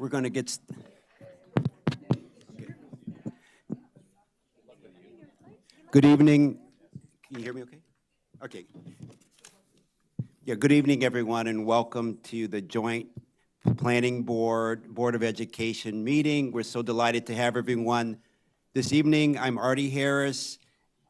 We're going to get. Good evening. Can you hear me okay? Okay. Yeah, good evening, everyone, and welcome to the Joint Planning Board of Education meeting. We're so delighted to have everyone this evening. I'm Artie Harris,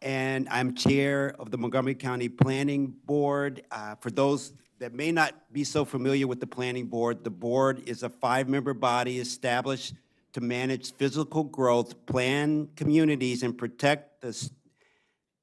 and I'm chair of the Montgomery County Planning Board. For those that may not be so familiar with the Planning Board, the board is a 5-member body established to manage physical growth, plan communities, and protect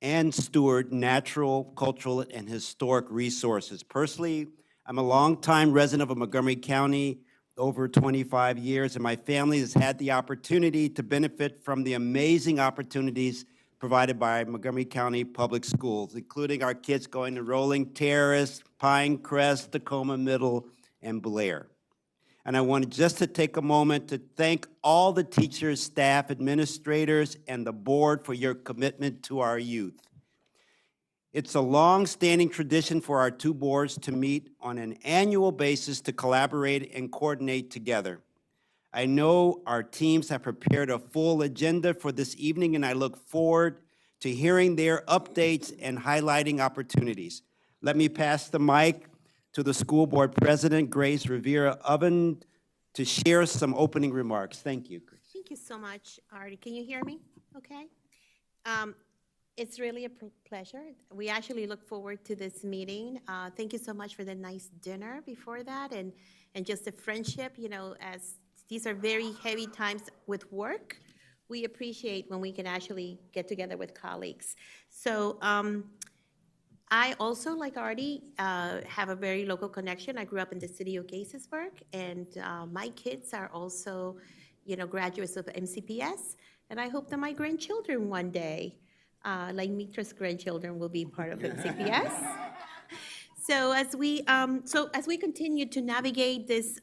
and steward natural, cultural, and historic resources. Personally, I'm a longtime resident of Montgomery County, over 25 years, and my family has had the opportunity to benefit from the amazing opportunities provided by Montgomery County Public Schools, including our kids going to Rolling Terrace, Pinecrest, Tacoma Middle, and Blair. And I wanted just to take a moment to thank all the teachers, staff, administrators, and the board for your commitment to our youth. It's a long-standing tradition for our two boards to meet on an annual basis to collaborate and coordinate together. I know our teams have prepared a full agenda for this evening, and I look forward to hearing their updates and highlighting opportunities. Let me pass the mic to the school board president, Grace Rivera Oven, to share some opening remarks. Thank you, Grace. Thank you so much, Artie. Can you hear me okay? It's really a pleasure. We actually look forward to this meeting. Thank you so much for the nice dinner before that and just the friendship, you know, as these are very heavy times with work. We appreciate when we can actually get together with colleagues. So I also, like Artie, have a very local connection. I grew up in the city of Gaithersburg, and my kids are also, you know, graduates of MCPS, and I hope that my grandchildren one day, like Mitra's grandchildren, will be part of MCPS. So as we continue to navigate this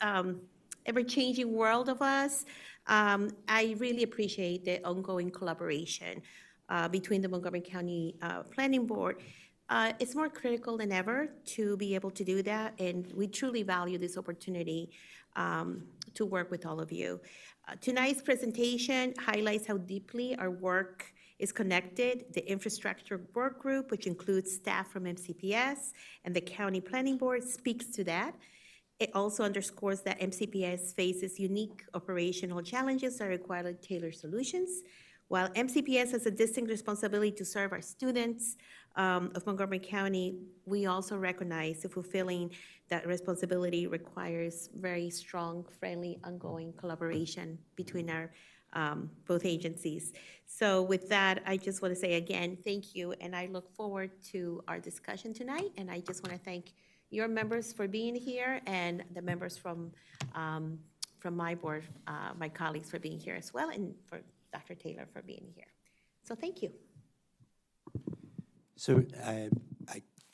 ever-changing world of us, I really appreciate the ongoing collaboration between the Montgomery County Planning Board. It's more critical than ever to be able to do that, and we truly value this opportunity to work with all of you. Tonight's presentation highlights how deeply our work is connected. The infrastructure work group, which includes staff from MCPS and the County Planning Board, speaks to that. It also underscores that MCPS faces unique operational challenges that require tailored solutions. While MCPS has a distinct responsibility to serve our students of Montgomery County, we also recognize that fulfilling that responsibility requires very strong, friendly, ongoing collaboration between our both agencies. So with that, I just want to say again, thank you, and I look forward to our discussion tonight, and I just want to thank your members for being here and the members from my board, my colleagues for being here as well, and for Dr. Taylor for being here. So thank you. So I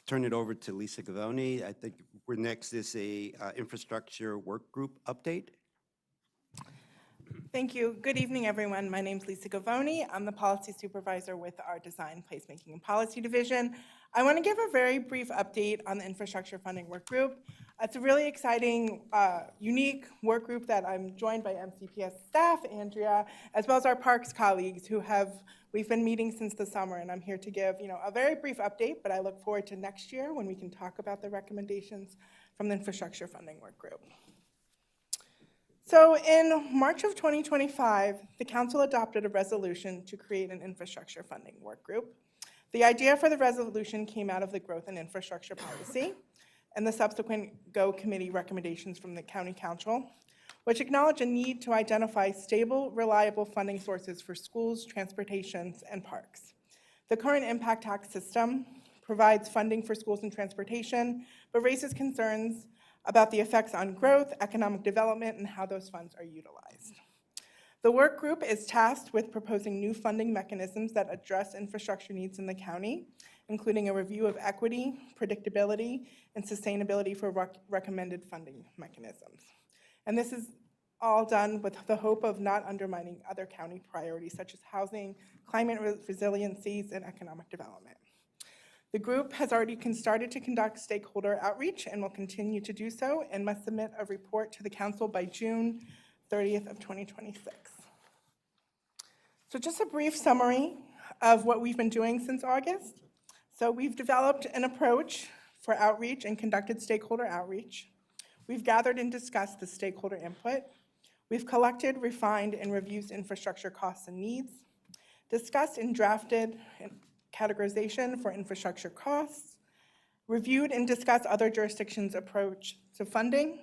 turn it over to Lisa Gavoni. I think we're next is a infrastructure work group update. Thank you. Good evening, everyone. My name is Lisa Gavoni. I'm the policy supervisor with our Design, Placemaking, and Policy Division. I want to give a very brief update on the infrastructure funding work group. It's a really exciting, unique work group that I'm joined by MCPS staff, Andrea, as well as our Parks colleagues we've been meeting since the summer, and I'm here to give, a very brief update, but I look forward to next year when we can talk about the recommendations from the infrastructure funding work group. So in March of 2025, the council adopted a resolution to create an infrastructure funding work group. The idea for the resolution came out of the growth and infrastructure policy and the subsequent GO committee recommendations from the county council, which acknowledge a need to identify stable, reliable funding sources for schools, transportations, and parks. The current impact tax system provides funding for schools and transportation, but raises concerns about the effects on growth, economic development, and how those funds are utilized. The work group is tasked with proposing new funding mechanisms that address infrastructure needs in the county, including a review of equity, predictability, and sustainability for recommended funding mechanisms. And this is all done with the hope of not undermining other county priorities such as housing, climate resiliencies, and economic development. The group has already started to conduct stakeholder outreach and will continue to do so and must submit a report to the council by June 30th of 2026. So just a brief summary of what we've been doing since August. So we've developed an approach for outreach and conducted stakeholder outreach. We've gathered and discussed the stakeholder input. We've collected, refined, and reviewed infrastructure costs and needs, discussed and drafted categorization for infrastructure costs, reviewed and discussed other jurisdictions' approach to funding,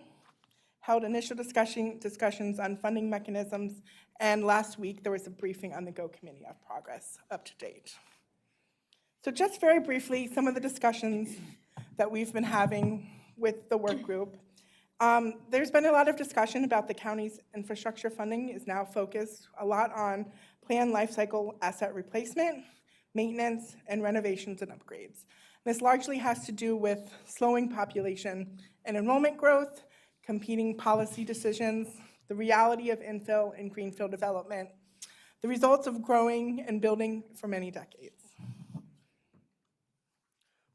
held initial discussions on funding mechanisms, and last week there was a briefing on the GO Committee of Progress up to date. So just very briefly, some of the discussions that we've been having with the work group. There's been a lot of discussion about the county's infrastructure funding is now focused a lot on planned life cycle asset replacement, maintenance, and renovations and upgrades. This largely has to do with slowing population and enrollment growth, competing policy decisions, the reality of infill and greenfield development, the results of growing and building for many decades.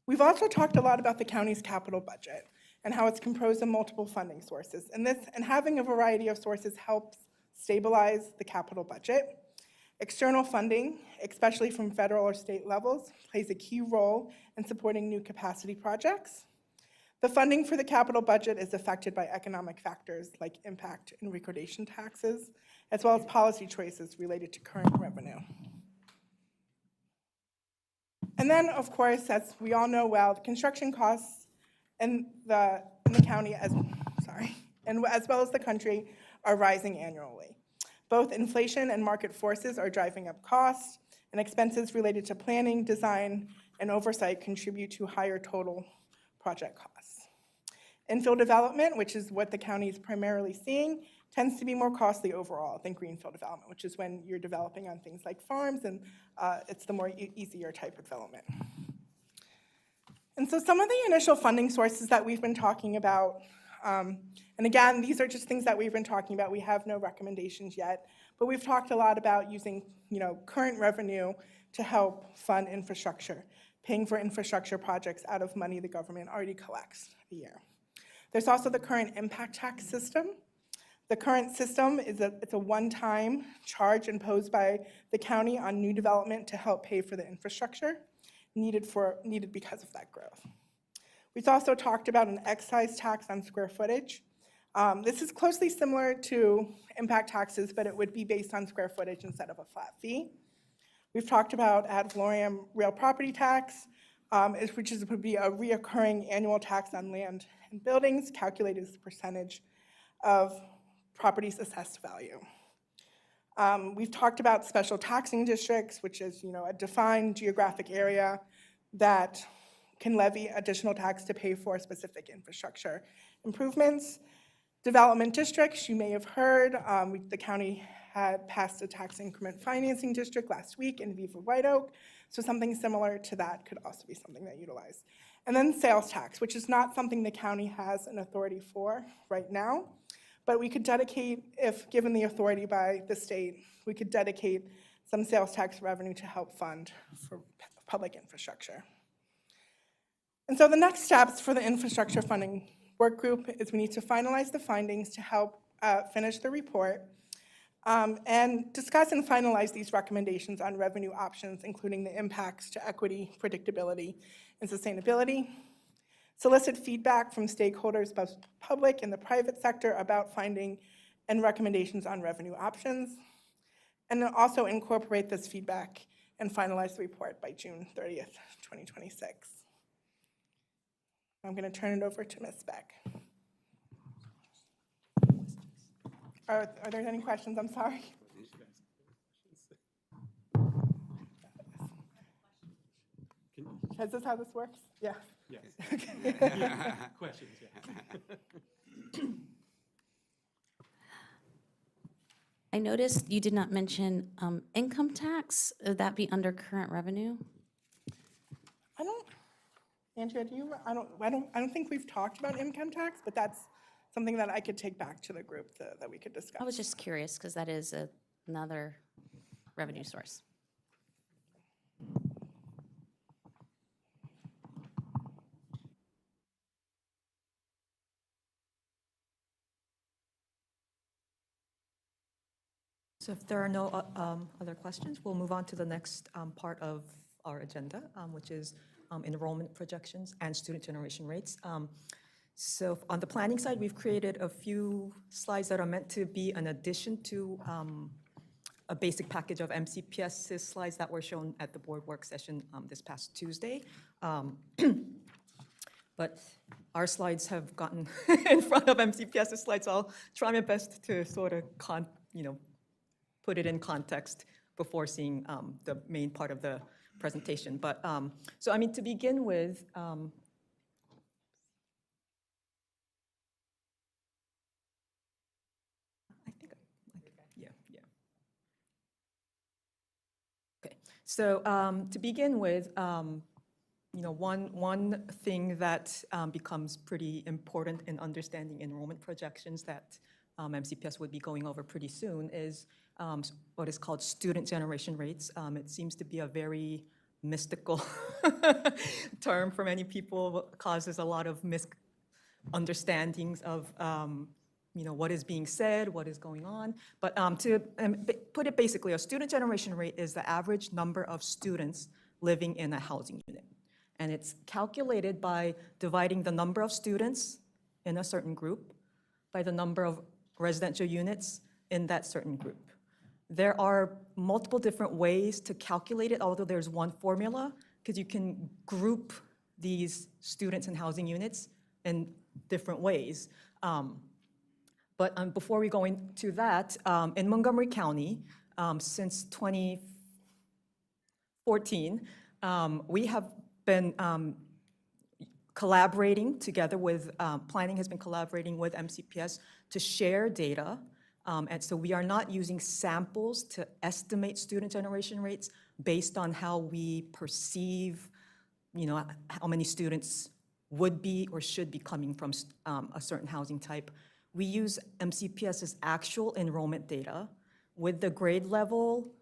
We've also talked a lot about the county's capital budget and how it's composed of multiple funding sources. And having a variety of sources helps stabilize the capital budget. External funding, especially from federal or state levels, plays a key role in supporting new capacity projects. The funding for the capital budget is affected by economic factors like impact and recordation taxes, as well as policy choices related to current revenue. And then, of course, as we all know well, the construction costs in the county, as well as the country, are rising annually. Both inflation and market forces are driving up costs, and expenses related to planning, design, and oversight contribute to higher total project costs. Infill development, which is what the county is primarily seeing, tends to be more costly overall than greenfield development, which is when you're developing on things like farms, and it's the more easier type of development. And so some of the initial funding sources that we've been talking about, and again, these are just things that we've been talking about. We have no recommendations yet, but we've talked a lot about using current revenue to help fund infrastructure, paying for infrastructure projects out of money the government already collects a year. There's also the current impact tax system. The current system is it's a one-time charge imposed by the county on new development to help pay for the infrastructure needed because of that growth. We've also talked about an excise tax on square footage. This is closely similar to impact taxes, but it would be based on square footage instead of a flat fee. We've talked about ad valorem real property tax, which would be a reoccurring annual tax on land and buildings calculated as a percentage of property's assessed value. We've talked about special taxing districts, which is a defined geographic area that can levy additional tax to pay for specific infrastructure improvements. Development districts, you may have heard, the county had passed a tax increment financing district last week in Viva White Oak, so something similar to that could also be something that utilized. And then sales tax, which is not something the county has an authority for right now, but we could dedicate, if given the authority by the state, we could dedicate some sales tax revenue to help fund for public infrastructure. And so the next steps for the infrastructure funding work group is we need to finalize the findings to help finish the report and discuss and finalize these recommendations on revenue options, including the impacts to equity, predictability, and sustainability. Solicit feedback from stakeholders, both public and the private sector, about finding and recommendations on revenue options, and then also incorporate this feedback and finalize the report by June 30th, 2026. I'm going to turn it over to Ms. Beck. Are there any questions? I'm sorry. Is this how this works? Yeah. Yes. Okay. Questions, yeah. I noticed you did not mention income tax. Would that be under current revenue? Andrea, do you? I don't think we've talked about income tax, but that's something that I could take back to the group that we could discuss. I was just curious because that is another revenue source. So if there are no other questions, we'll move on to the next part of our agenda, which is enrollment projections and student generation rates. So on the planning side, we've created a few slides that are meant to be an addition to a basic package of MCPS's slides that were shown at the board work session this past Tuesday. But our slides have gotten in front of MCPS's slides, so I'll try my best to sort of put it in context before seeing the main part of the presentation. But so I mean, to begin with, yeah. Okay, so to begin with, one thing that becomes pretty important in understanding enrollment projections that MCPS would be going over pretty soon is what is called student generation rates. It seems to be a very mystical term for many people, causes a lot of misunderstandings of what is being said, what is going on. But to put it basically, a student generation rate is the average number of students living in a housing unit. And it's calculated by dividing the number of students in a certain group by the number of residential units in that certain group. There are multiple different ways to calculate it, although there's one formula, because you can group these students in housing units in different ways. But before we go into that, in Montgomery County, since 2014, we have been collaborating together with, planning has been collaborating with MCPS to share data. And so we are not using samples to estimate student generation rates based on how we perceive, how many students would be or should be coming from a certain housing type. We use MCPS's actual enrollment data with the grade level,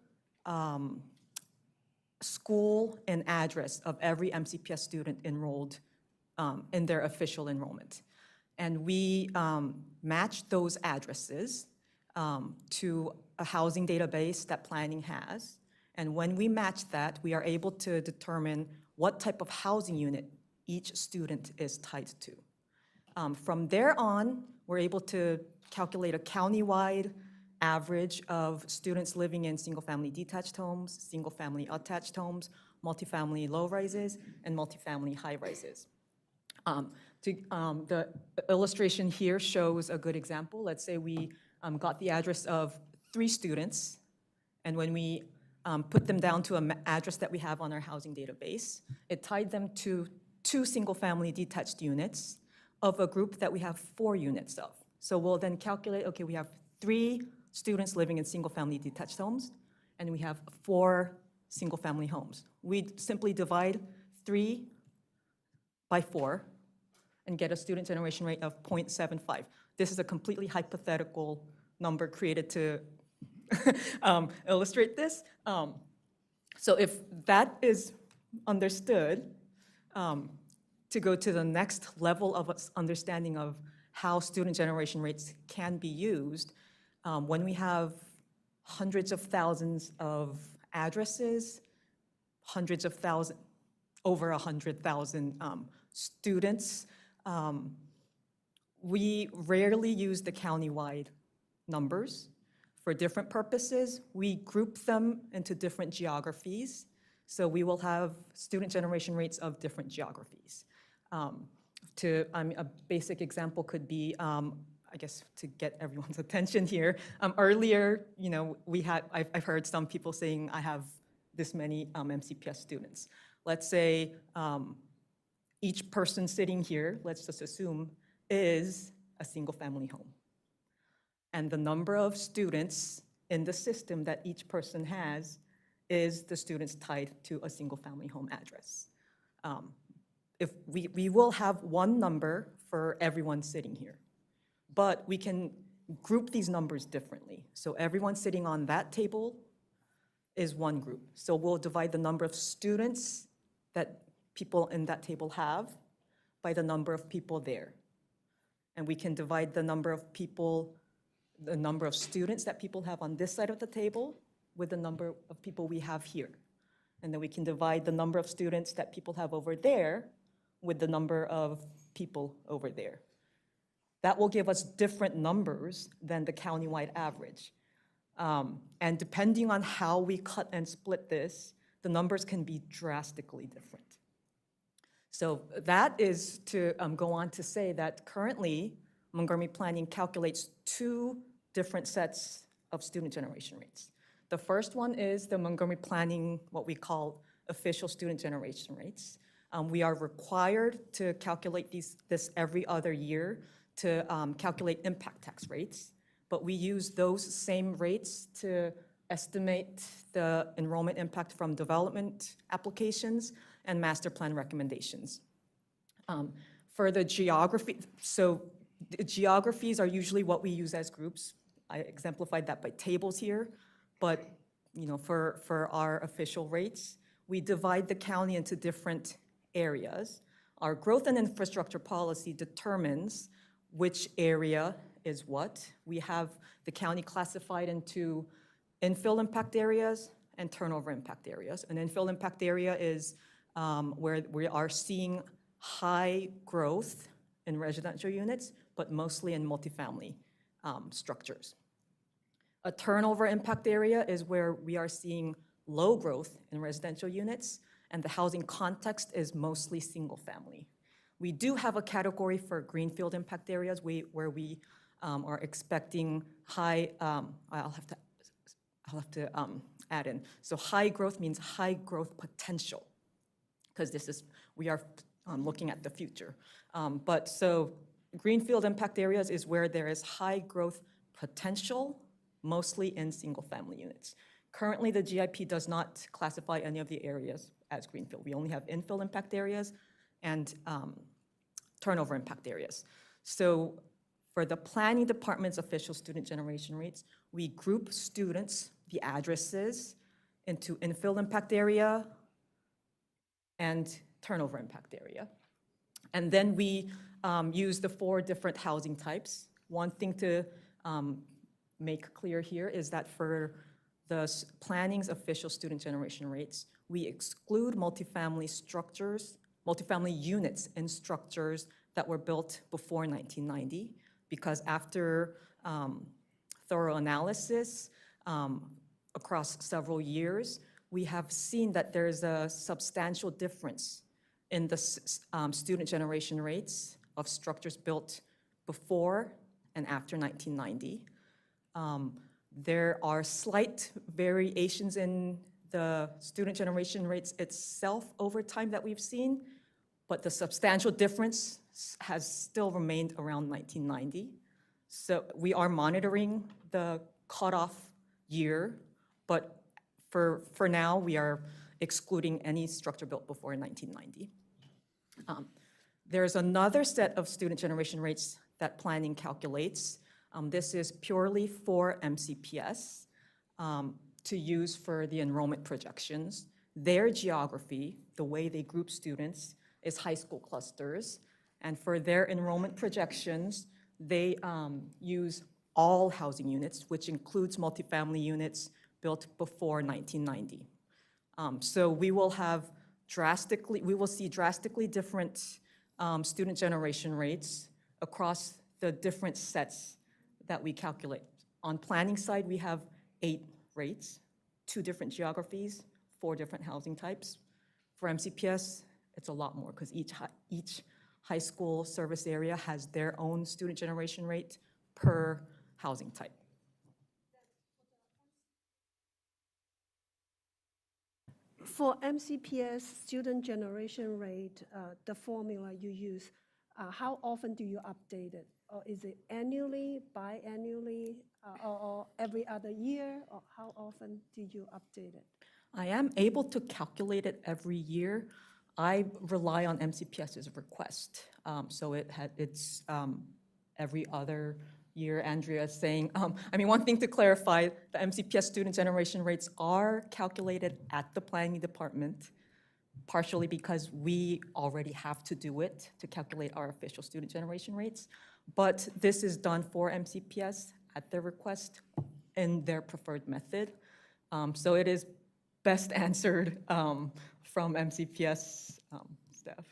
school, and address of every MCPS student enrolled in their official enrollment. And we match those addresses to a housing database that planning has. And when we match that, we are able to determine what type of housing unit each student is tied to. From there on, we're able to calculate a countywide average of students living in single-family detached homes, single-family attached homes, multifamily low-rises, and multifamily high-rises. The illustration here shows a good example. Let's say we got the address of 3 students, and when we put them down to an address that we have on our housing database, it tied them to 2 single-family detached units of a group that we have 4 units of. So we'll then calculate, okay, we have 3 students living in single-family detached homes, and we have 4 single-family homes. We simply divide 3 by 4 and get a student generation rate of 0.75. This is a completely hypothetical number created to illustrate this. So if that is understood, to go to the next level of understanding of how student generation rates can be used, when we have hundreds of thousands of addresses, over 100,000 students, we rarely use the countywide numbers for different purposes. We group them into different geographies. So we will have student generation rates of different geographies. A basic example could be, I guess to get everyone's attention here, earlier, I've heard some people saying I have this many MCPS students. Let's say each person sitting here, let's just assume, is a single-family home. And the number of students in the system that each person has is the students tied to a single-family home address. If we will have one number for everyone sitting here, but we can group these numbers differently. So everyone sitting on that table is one group. So we'll divide the number of students that people in that table have by the number of people there. And we can divide the number of people the number of students that people have on this side of the table with the number of people we have here. And then we can divide the number of students that people have over there with the number of people over there. That will give us different numbers than the countywide average. And depending on how we cut and split this, the numbers can be drastically different. So that is to go on to say that currently, Montgomery Planning calculates two different sets of student generation rates. The first one is the Montgomery Planning, what we call official student generation rates. We are required to calculate this every other year to calculate impact tax rates, but we use those same rates to estimate the enrollment impact from development applications and master plan recommendations. For the geography, so the geographies are usually what we use as groups. I exemplified that by tables here, but for our official rates, we divide the county into different areas. Our growth and infrastructure policy determines which area is what. We have the county classified into infill impact areas and turnover impact areas. An infill impact area is where we are seeing high growth in residential units, but mostly in multifamily structures. A turnover impact area is where we are seeing low growth in residential units, and the housing context is mostly single family. We do have a category for greenfield impact areas where we are expecting high, I'll have to add in. So high growth means high growth potential, because we are looking at the future. But so greenfield impact areas is where there is high growth potential, mostly in single family units. Currently, the GIP does not classify any of the areas as greenfield. We only have infill impact areas and turnover impact areas. So for the planning department's official student generation rates, we group students, the addresses, into infill impact area and turnover impact area. And then we use the 4 different housing types. One thing to make clear here is that for the planning's official student generation rates, we exclude multifamily structures, multifamily units and structures that were built before 1990, because after thorough analysis across several years, we have seen that there's a substantial difference in the student generation rates of structures built before and after 1990. There are slight variations in the student generation rates itself over time that we've seen, but the substantial difference has still remained around 1990. So we are monitoring the cutoff year, but for now, we are excluding any structure built before 1990. There's another set of student generation rates that planning calculates. This is purely for MCPS to use for the enrollment projections. Their geography, the way they group students, is high school clusters. And for their enrollment projections, they use all housing units, which includes multifamily units built before 1990. So we will see drastically different student generation rates across the different sets that we calculate. On planning side, we have 8 rates, 2 different geographies, 4 different housing types. For MCPS, it's a lot more because each high school service area has their own student generation rate per housing type. For MCPS student generation rate, the formula you use, how often do you update it? Or is it annually, biannually, or every other year? Or how often do you update it? I am able to calculate it every year. I rely on MCPS's request. So it's every other year. Andrea is saying, one thing to clarify, the MCPS student generation rates are calculated at the planning department, partially because we already have to do it to calculate our official student generation rates. But this is done for MCPS at their request in their preferred method. So it is best answered from MCPS staff.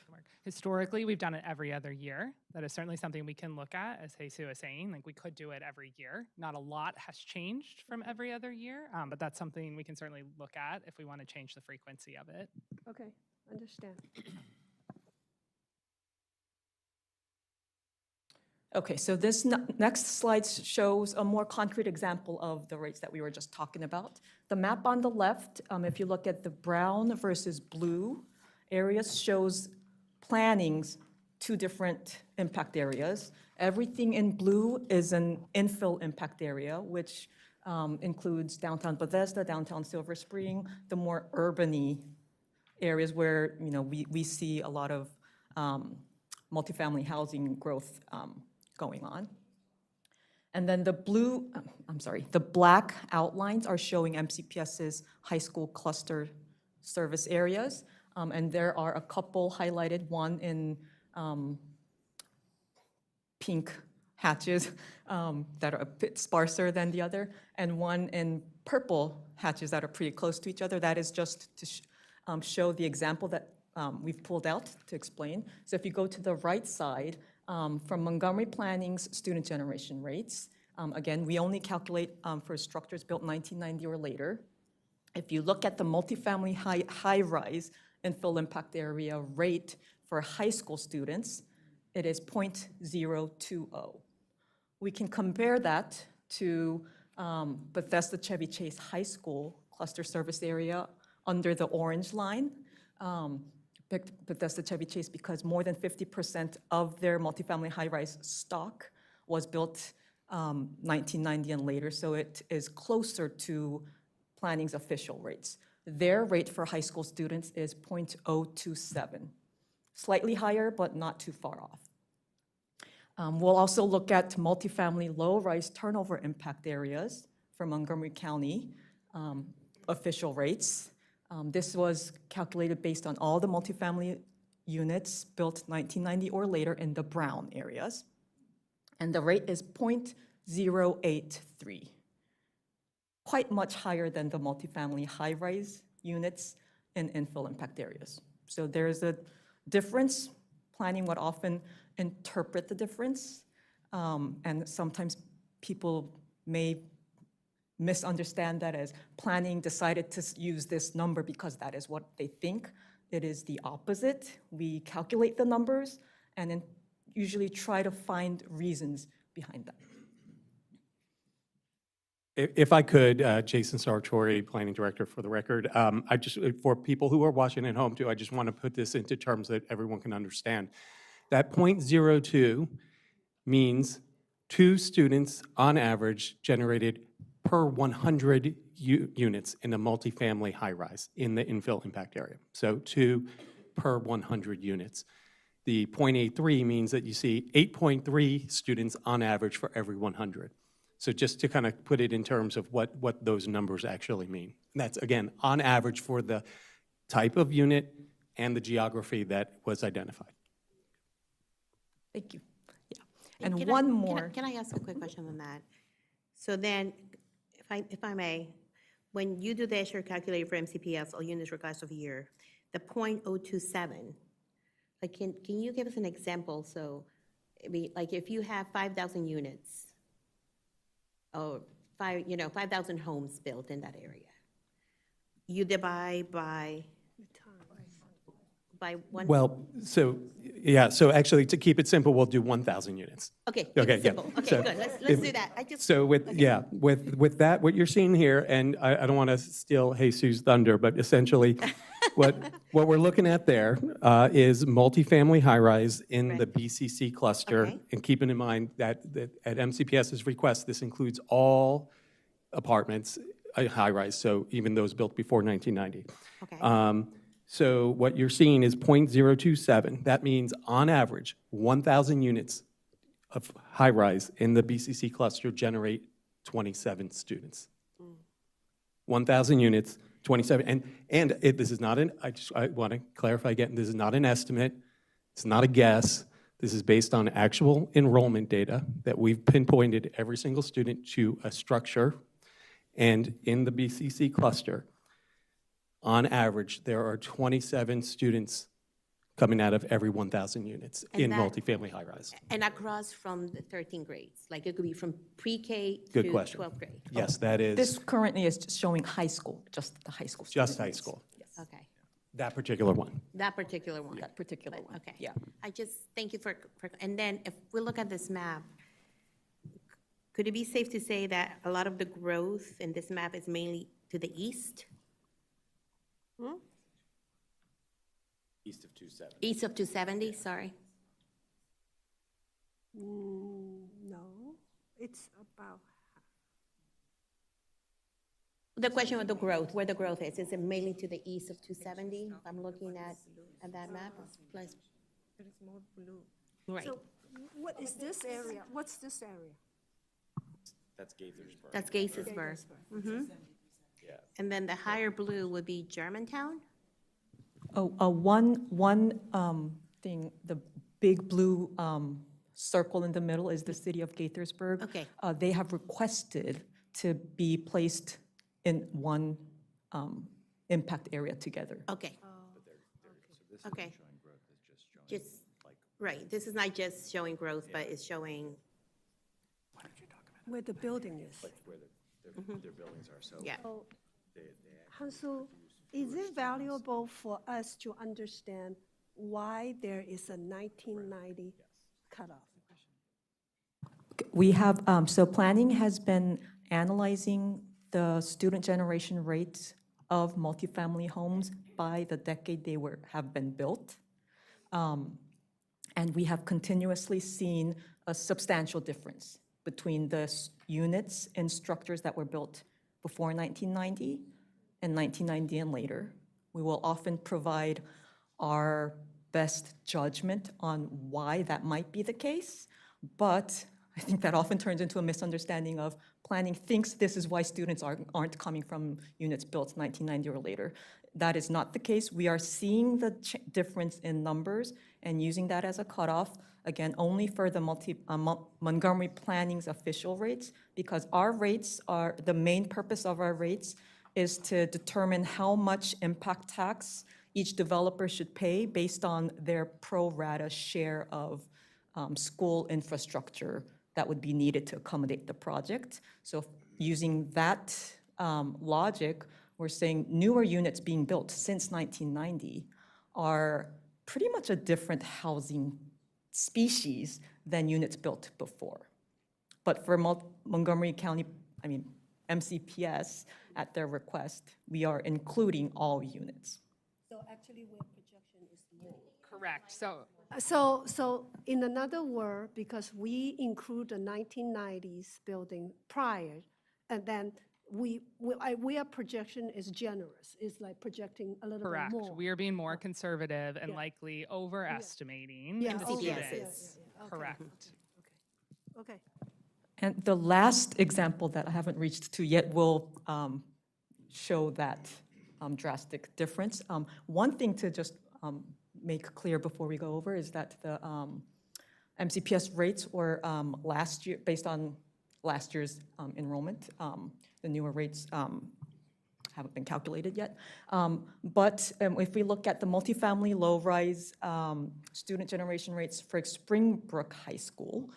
Historically, we've done it every other year. That is certainly something we can look at, as Jesus was saying. Like, we could do it every year. Not a lot has changed from every other year, but that's something we can certainly look at if we want to change the frequency of it. Okay, understand. Okay, so this next slide shows a more concrete example of the rates that we were just talking about. The map on the left, if you look at the brown versus blue areas, shows planning's two different impact areas. Everything in blue is an infill impact area, which includes downtown Bethesda, downtown Silver Spring, the more urban-y areas where, you know, we see a lot of multifamily housing growth going on. And then the the black outlines are showing MCPS's high school cluster service areas. And there are a couple highlighted, one in pink hatches that are a bit sparser than the other, and one in purple hatches that are pretty close to each other. That is just to show the example that we've pulled out to explain. So if you go to the right side, from Montgomery Planning's student generation rates, again, we only calculate for structures built 1990 or later. If you look at the multifamily high-rise infill impact area rate for high school students, it is 0.020. We can compare that to Bethesda Chevy Chase High School cluster service area under the orange line. Bethesda Chevy Chase, because more than 50% of their multifamily high-rise stock was built 1990 and later, so it is closer to planning's official rates. Their rate for high school students is 0.027, slightly higher, but not too far off. We'll also look at multifamily low-rise turnover impact areas for Montgomery County official rates. This was calculated based on all the multifamily units built 1990 or later in the brown areas. And the rate is 0.083, quite much higher than the multifamily high-rise units in infill impact areas. So there's a difference. Planning would often interpret the difference, and sometimes people may misunderstand that as planning decided to use this number because that is what they think. It is the opposite. We calculate the numbers and then usually try to find reasons behind that. If I could, Jason Sartori, Planning Director for the record, I just, for people who are watching at home too, I just want to put this into terms that everyone can understand. That 0.02 means 2 students on average generated per 100 units in a multifamily high-rise in the infill impact area. So 2 per 100 units. The 0.83 means that you see 8.3 students on average for every 100. So just to kind of put it in terms of what those numbers actually mean. And that's, again, on average for the type of unit and the geography that was identified. Thank you. Yeah. And one more. Can I ask a quick question on that? So then, if I may, when you do the Escher calculator for MCPS, all units regardless of year, the 0.027, like, can you give us an example? So, like, if you have 5,000 units, or 5,000 homes built in that area, you divide by one? Well, so, yeah, so actually, to keep it simple, we'll do 1,000 units. Okay, Okay, it's yeah. simple. Okay, So good, let's if- do that. I just. So with, okay. yeah, with that, what you're seeing here, and I don't want to steal Jesus' thunder, but essentially, what we're looking at there is multifamily high-rise in the Right. BCC cluster. Okay. And keeping in mind that at MCPS's request, this includes all apartments, high-rise, so even those built before 1990. Okay. So what you're seeing is 0.027. That means, on average, 1,000 units of high-rise in the BCC cluster generate 27 students. 1,000 units, 27. This is not I want to clarify again, this is not an estimate. It's not a guess. This is based on actual enrollment data that we've pinpointed every single student to a structure. And in the BCC cluster, on average, there are 27 students coming out of every 1,000 units And in that- multifamily high-rise. And across from the 13 grades, like it could be from pre-K Good to question. 12th grade? Yes, that This is currently is just showing high school, just the high school. just student high rates. school, Okay, that particular one. that particular one? That particular But- one, Okay. yeah. I just, thank you and then if we look at this map, could it be safe to say that a lot of the growth in this map is mainly to the east? East of 270. East of 270, sorry. No, it's about, The question of the growth, where the growth is it mainly to the east of 270? If I'm looking at that map, plus. Right, so what is this area? What's this area? That's Gaithersburg. that's Gaithersburg. Mhm. And then the higher blue would be Germantown? Oh, one thing, the big blue circle in the middle is the city of Gaithersburg. Okay. They have requested to be placed in one impact area together. Okay. Okay. Just, right, this is not just showing growth, but it's showing, Where the building is? Their buildings are, so. yeah. So, Hansu, is it valuable for us to understand why there is a 1990 cutoff? We have, so planning has been analyzing the student generation rates of multifamily homes by the decade they have been built. And we have continuously seen a substantial difference between the units and structures that were built before 1990 and 1990 and later. We will often provide our best judgment on why that might be the case, but I think that often turns into a misunderstanding of planning thinks this is why students aren't coming from units built 1990 or later. That is not the case. We are seeing the difference in numbers and using that as a cutoff, again, only for the Montgomery Planning's official rates, because our rates are, the main purpose of our rates is to determine how much impact tax each developer should pay based on their pro rata share of school infrastructure that would be needed to accommodate the project. So using that logic, we're saying newer units being built since 1990 are pretty much a different housing species than units built before. But for Montgomery County, MCPS, at their request, we are including all units. So actually, where projection is more. Correct, so So in another word, because we include the 1990s building prior, and then our projection is generous, it's like projecting a little bit correct. more. We are being more conservative and Yeah. likely overestimating Yeah, the okay, yeah, students. yeah, okay. Correct. Okay. And the last example that I haven't reached to yet will show that drastic difference. One thing to just make clear before we go over is that the MCPS rates were last year, based on last year's enrollment. The newer rates haven't been calculated yet. But if we look at the multifamily low-rise student generation rates for Springbrook High School,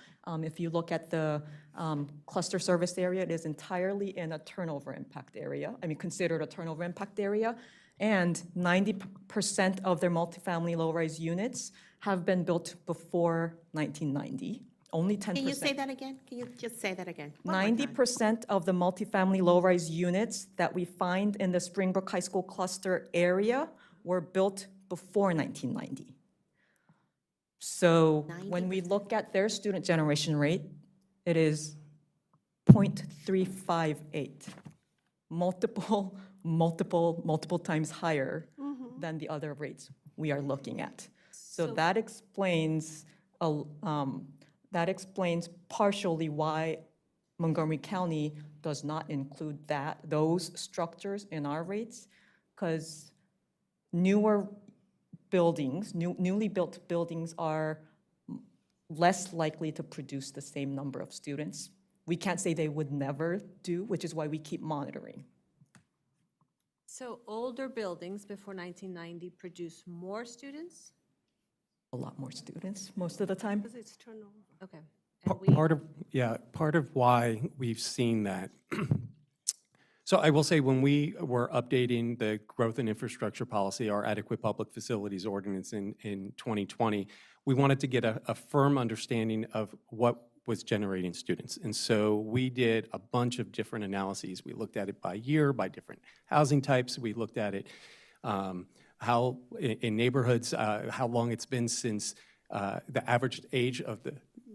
if you look at the cluster service area, it is entirely in a turnover impact area, considered a turnover impact area, and 90% of their multifamily low-rise units have been built before 1990, only 10%. Can you say that again? Can you just say that again? One more time. 90% of the multifamily low-rise units that we find in the Springbrook High School cluster area were built before 1990. So when we look at their student generation rate, it is 0.358, multiple times higher than the other rates we are looking at. So that explains partially why Montgomery County does not include those structures in our rates, because newer buildings, newly built buildings are less likely to produce the same number of students. We can't say they would never do, which is why we keep monitoring. So older buildings before 1990 produce more students? A lot more students most of the time. Because it's turnover. Okay. Part of why we've seen that. So I will say, when we were updating the growth and infrastructure policy, our adequate public facilities ordinance in 2020, we wanted to get a firm understanding of what was generating students. And so we did a bunch of different analyses. We looked at it by year, by different housing types. We looked at it how in neighborhoods, how long it's been since the average age of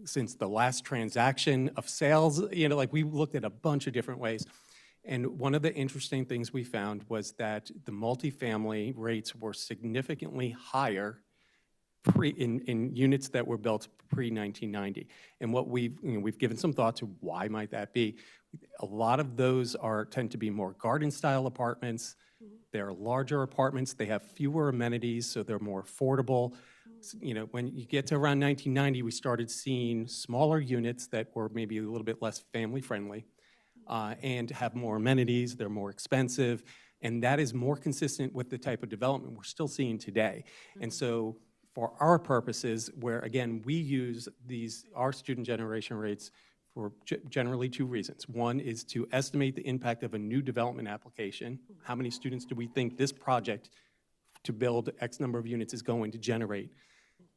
since the last transaction of sales. Like, we looked at a bunch of different ways. And one of the interesting things we found was that the multifamily rates were significantly higher in units that were built pre-1990. And what we've given some thought to why might that be. A lot of those tend to be more garden-style apartments. They're larger apartments. They have fewer amenities, so they're more affordable. When you get to around 1990, we started seeing smaller units that were maybe a little bit less family-friendly and have more amenities. They're more expensive, and that is more consistent with the type of development we're still seeing today. And so, for our purposes, where again we use our student generation rates for generally two reasons. One is to estimate the impact of a new development application. How many students do we think this project to build X number of units is going to generate?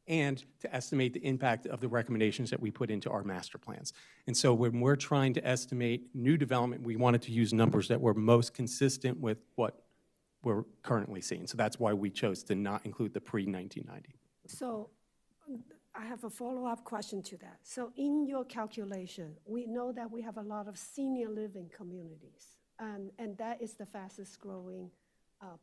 And to estimate the impact of the recommendations that we put into our master plans. And so when we're trying to estimate new development, we wanted to use numbers that were most consistent with what we're currently seeing. So that's why we chose to not include the pre-1990. So I have a follow-up question to that. So in your calculation, we know that we have a lot of senior living communities, and that is the fastest growing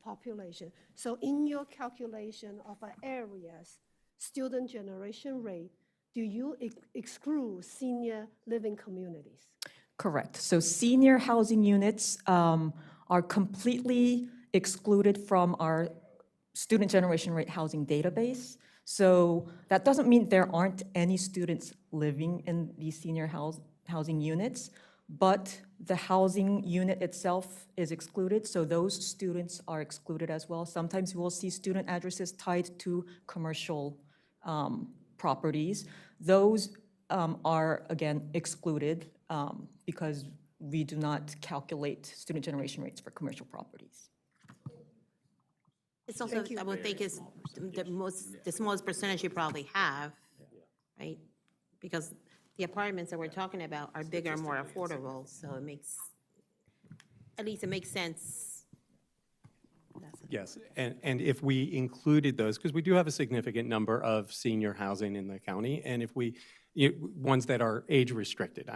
population. So in your calculation of areas, student generation rate, do you exclude senior living communities? Correct. So senior housing units are completely excluded from our student generation rate housing database. So that doesn't mean there aren't any students living in these senior housing units, but the housing unit itself is excluded, so those students are excluded as well. Sometimes you will see student addresses tied to commercial properties. Those are, again, excluded because we do not calculate student generation rates for commercial properties. It's also, I would think, is the smallest percentage you probably have, right? Because the apartments that we're talking about are bigger and more affordable, so it makes, at least it makes sense. Yes, and if we included those, because we do have a significant number of senior housing in the county, and if ones that are age restricted,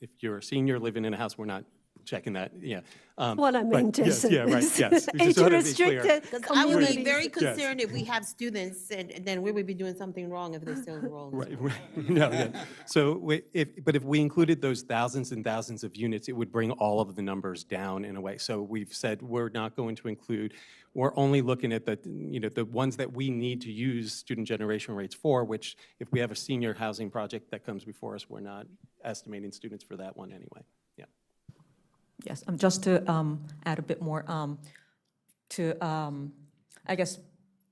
if you're a senior living in a house, we're not checking that, yeah. What I meant is. Yes, yeah, right, yes. We just wanted to be clear. Age-restricted I would be communities. very concerned if we have students, and then we would be doing something wrong if they're still enrolled. Right. No, yeah. So if we included those thousands and thousands of units, it would bring all of the numbers down in a way. So we've said we're not going to include, we're only looking at the ones that we need to use student generation rates for, which if we have a senior housing project that comes before us, we're not estimating students for that one anyway. Yeah. Yes, just to add a bit more, I guess,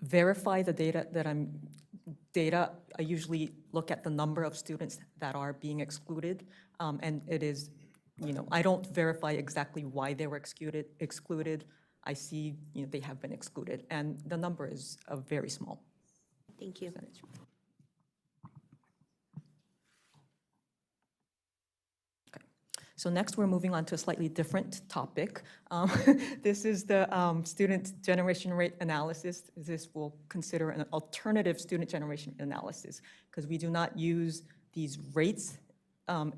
verify the data, I usually look at the number of students that are being excluded, and it is, I don't verify exactly why they were excluded. I see, they have been excluded, and the number is a very small Thank you. percentage. So next, we're moving on to a slightly different topic. This is the student generation rate analysis. This will consider an alternative student generation analysis because we do not use these rates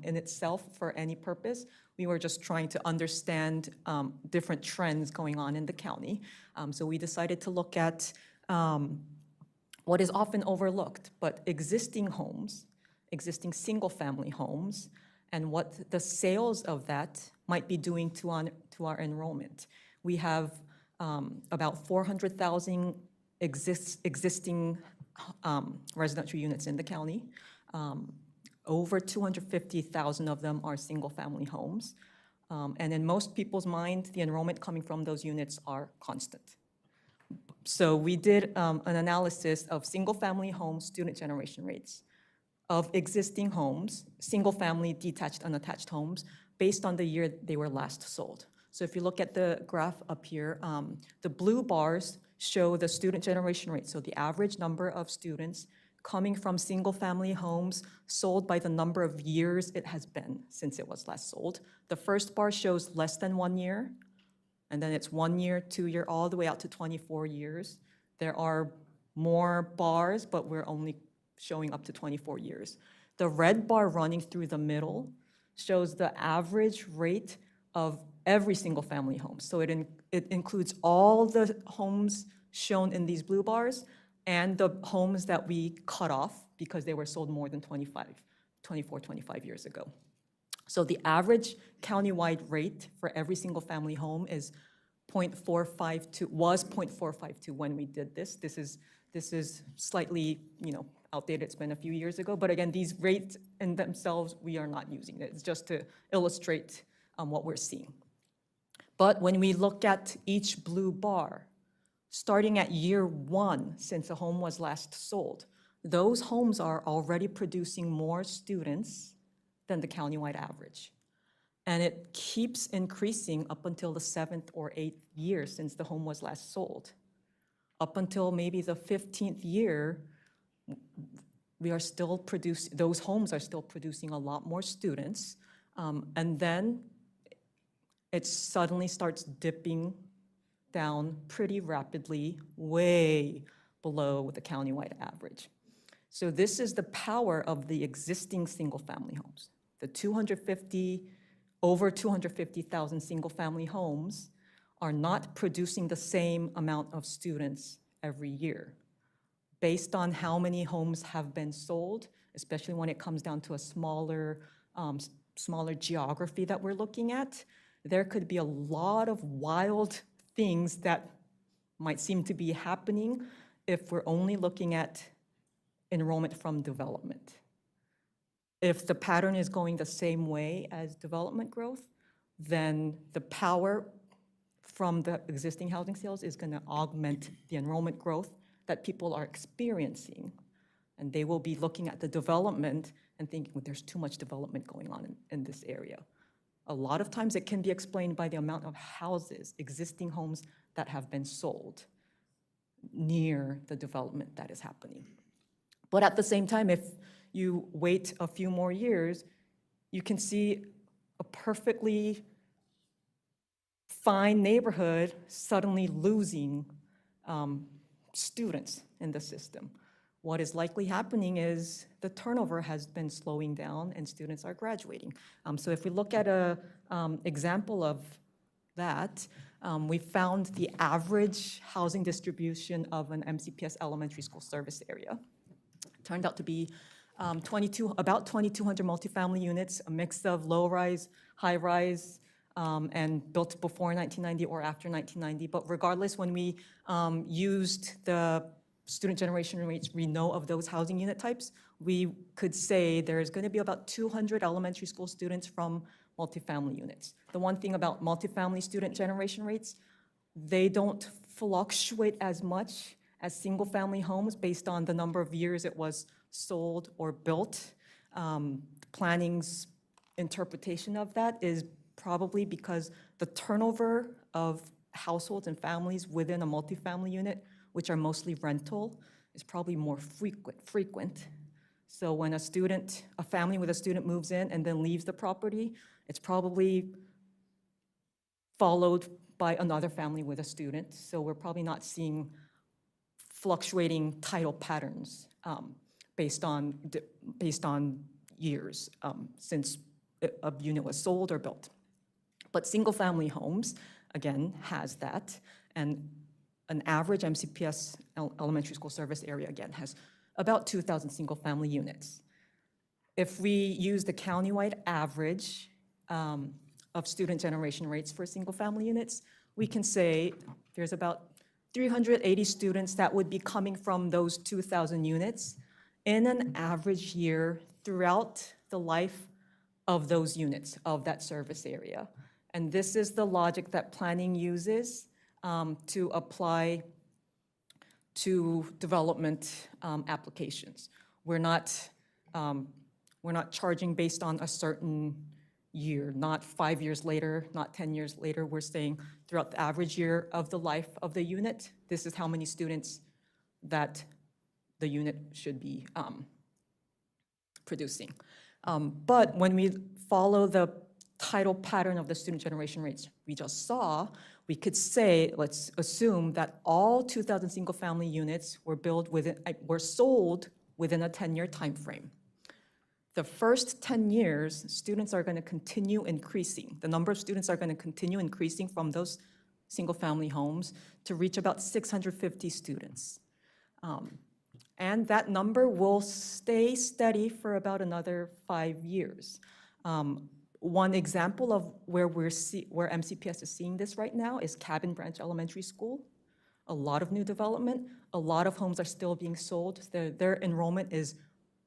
in itself for any purpose. We were just trying to understand different trends going on in the county. So we decided to look at what is often overlooked, but existing homes, existing single-family homes, and what the sales of that might be doing to our enrollment. We have about 400,000 existing residential units in the county. Over 250,000 of them are single-family homes. And in most people's mind, the enrollment coming from those units are constant. So we did an analysis of single-family home student generation rates of existing homes, single-family detached, unattached homes, based on the year they were last sold. So if you look at the graph up here, the blue bars show the student generation rate, so the average number of students coming from single-family homes sold by the number of years it has been since it was last sold. The first bar shows less than 1 year, and then it's 1 year, 2 year, all the way out to 24 years. There are more bars, but we're only showing up to 24 years. The red bar running through the middle shows the average rate of every single-family home. So it includes all the homes shown in these blue bars and the homes that we cut off because they were sold more than 25 years ago. So the average countywide rate for every single-family home is 0.452, was 0.452 when we did this. This is slightly, outdated. It's been a few years ago. But again, these rates in themselves, we are not using it. It's just to illustrate what we're seeing. But when we look at each blue bar, starting at year 1 since a home was last sold, those homes are already producing more students than the countywide average. And it keeps increasing up until the 7th or 8th year since the home was last sold. Up until maybe the 15th year, those homes are still producing a lot more students. And then it suddenly starts dipping down pretty rapidly, way below the countywide average. So this is the power of the existing single-family homes. The over 250,000 single-family homes are not producing the same amount of students every year. Based on how many homes have been sold, especially when it comes down to a smaller geography that we're looking at, there could be a lot of wild things that might seem to be happening if we're only looking at enrollment from development. If the pattern is going the same way as development growth, then the power from the existing housing sales is going to augment the enrollment growth that people are experiencing. And they will be looking at the development and thinking, well, there's too much development going on in this area. A lot of times it can be explained by the amount of houses, existing homes that have been sold near the development that is happening. But at the same time, if you wait a few more years, you can see a perfectly fine neighborhood suddenly losing students in the system. What is likely happening is the turnover has been slowing down and students are graduating. So if we look at an example of that, we found the average housing distribution of an MCPS elementary school service area. It turned out to be about 2,200 multifamily units, a mix of low-rise, high-rise, and built before 1990 or after 1990. But regardless, when we used the student generation rates we know of those housing unit types, we could say there's going to be about 200 elementary school students from multifamily units. The one thing about multifamily student generation rates, they don't fluctuate as much as single-family homes based on the number of years it was sold or built. Planning's interpretation of that is probably because the turnover of households and families within a multifamily unit, which are mostly rental, is probably more frequent. So when a family with a student moves in and then leaves the property, it's probably followed by another family with a student. So we're probably not seeing fluctuating title patterns based on years since a unit was sold or built. But single-family homes, again, has that, and an average MCPS elementary school service area, again, has about 2,000 single-family units. If we use the countywide average of student generation rates for single-family units, we can say there's about 380 students that would be coming from those 2,000 units, in an average year throughout the life of those units, of that service area. And this is the logic that planning uses to apply to development applications. We're not charging based on a certain year, not 5 years later, not 10 years later. We're saying throughout the average year of the life of the unit, this is how many students that the unit should be producing. But when we follow the tidal pattern of the student generation rates we just saw, we could say, let's assume that all 2,000 single-family units were sold within a 10-year time frame. The first 10 years, students are going to continue increasing. The number of students are going to continue increasing from those single-family homes to reach about 650 students. And that number will stay steady for about another 5 years. One example of where MCPS is seeing this right now is Cabin Branch Elementary School. A lot of new development, a lot of homes are still being sold. Their enrollment is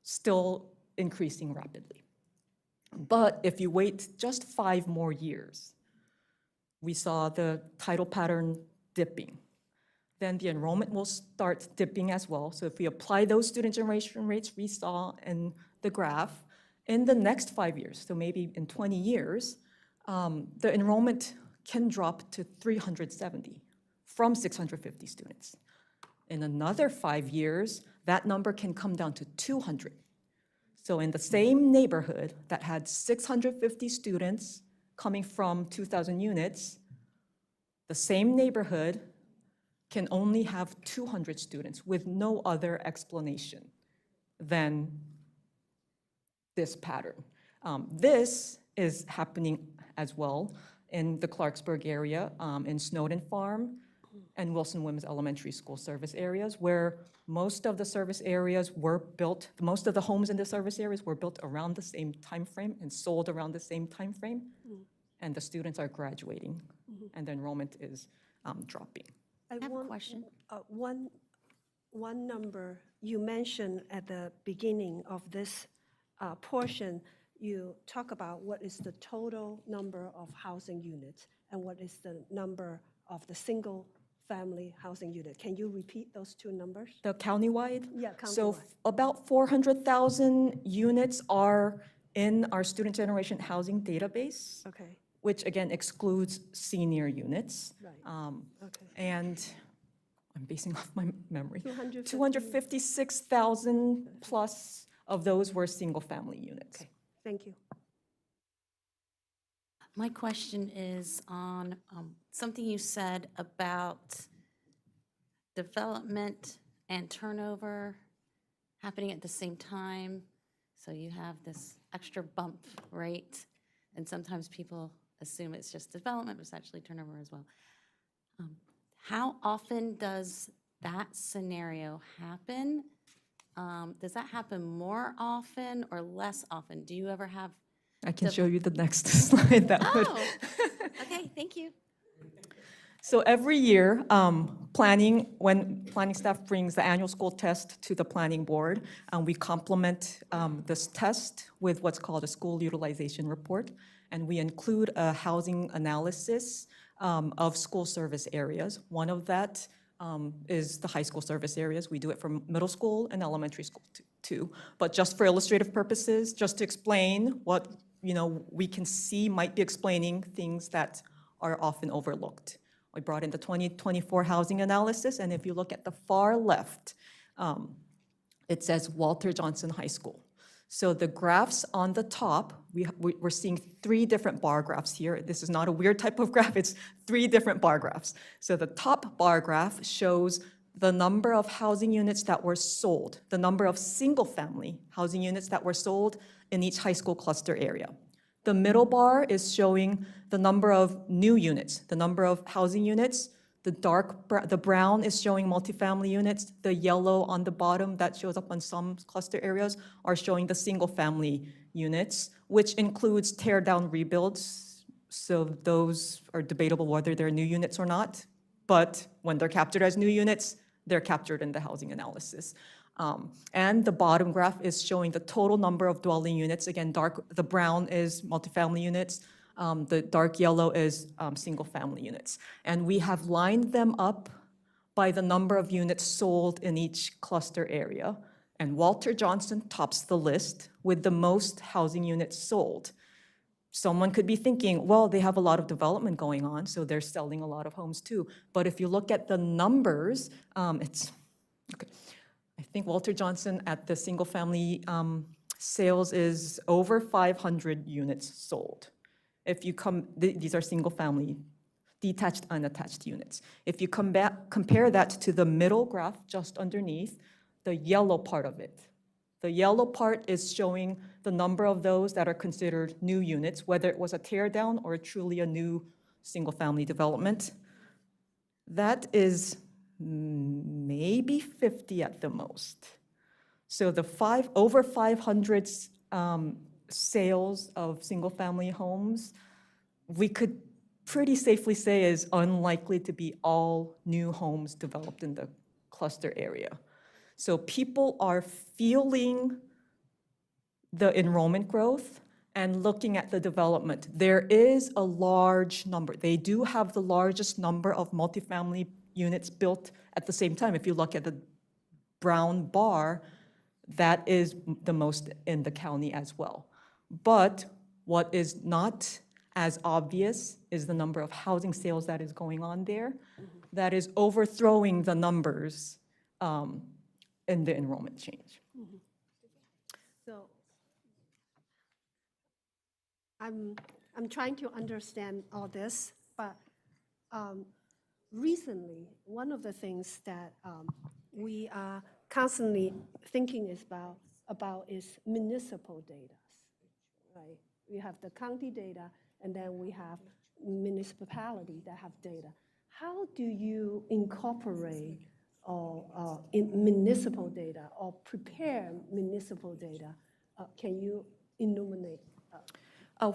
still increasing rapidly. But if you wait just 5 more years, we saw the tidal pattern dipping. Then the enrollment will start dipping as well. So if we apply those student generation rates we saw in the graph, in the next 5 years, so maybe in 20 years, the enrollment can drop to 370 from 650 students. In another 5 years, that number can come down to 200. So in the same neighborhood that had 650 students coming from 2,000 units, the same neighborhood can only have 200 students with no other explanation than this pattern. This is happening as well in the Clarksburg area, in Snowden Farm and Wilson Williams Elementary School service areas, where most of the service areas were built, most of the homes in the service areas were built around the same time frame and sold around the same time frame, and the students are graduating, and the enrollment is dropping. I have a want, question. One number you mentioned at the beginning of this portion, you talk about what is the total number of housing units and what is the number of the single-family housing unit. Can you repeat those two numbers? The countywide? Yeah, So countywide. about 400,000 units are in our student generation housing database, Okay, which again excludes senior units. right, okay. And I'm basing off my memory. 250. 256,000 plus of those were single-family units. Okay, thank you. My question is on something you said about development and turnover happening at the same time. So you have this extra bump, right? And sometimes people assume it's just development, but it's actually turnover as well. How often does that scenario happen? Does that happen more often or less often? Do you ever have? I can show you the next slide that would. Oh, okay, thank you. So every year, when planning staff brings the annual school test to the planning board, we complement this test with what's called a school utilization report, and we include a housing analysis of school service areas. One of that is the high school service areas. We do it for middle school and elementary school too. But just for illustrative purposes, just to explain what we can see might be explaining things that are often overlooked. We brought in the 2024 housing analysis, and if you look at the far left, it says Walter Johnson High School. So the graphs on the top, we're seeing 3 different bar graphs here. This is not a weird type of graph, it's 3 different bar graphs. So the top bar graph shows the number of housing units that were sold, the number of single-family housing units that were sold in each high school cluster area. The middle bar is showing the number of new units, the number of housing units. The brown is showing multifamily units. The yellow on the bottom that shows up on some cluster areas are showing the single-family units, which includes tear-down rebuilds. So those are debatable whether they're new units or not. But when they're captured as new units, they're captured in the housing analysis. And the bottom graph is showing the total number of dwelling units. Again, the brown is multifamily units, the dark yellow is single-family units. And we have lined them up by the number of units sold in each cluster area. And Walter Johnson tops the list with the most housing units sold. Someone could be thinking, well, they have a lot of development going on, so they're selling a lot of homes too. But if you look at the numbers, okay. I think Walter Johnson at the single-family sales is over 500 units sold. If you these are single-family, detached, unattached units. If you compare that to the middle graph just underneath, the yellow part of it. The yellow part is showing the number of those that are considered new units, whether it was a tear down or truly a new single-family development. That is maybe 50 at the most. So the over 500 sales of single-family homes, we could pretty safely say is unlikely to be all new homes developed in the cluster area. So people are feeling the enrollment growth and looking at the development. There is a large number. They do have the largest number of multifamily units built at the same time. If you look at the brown bar, that is the most in the county as well. But what is not as obvious is the number of housing sales that is going on there, that is overthrowing the numbers in the enrollment change. So I'm trying to understand all this, but recently, one of the things that we are constantly thinking about is municipal data, right? We have the county data, and then we have municipality that have data. How do you incorporate in municipal data or prepare municipal data? Can you illuminate?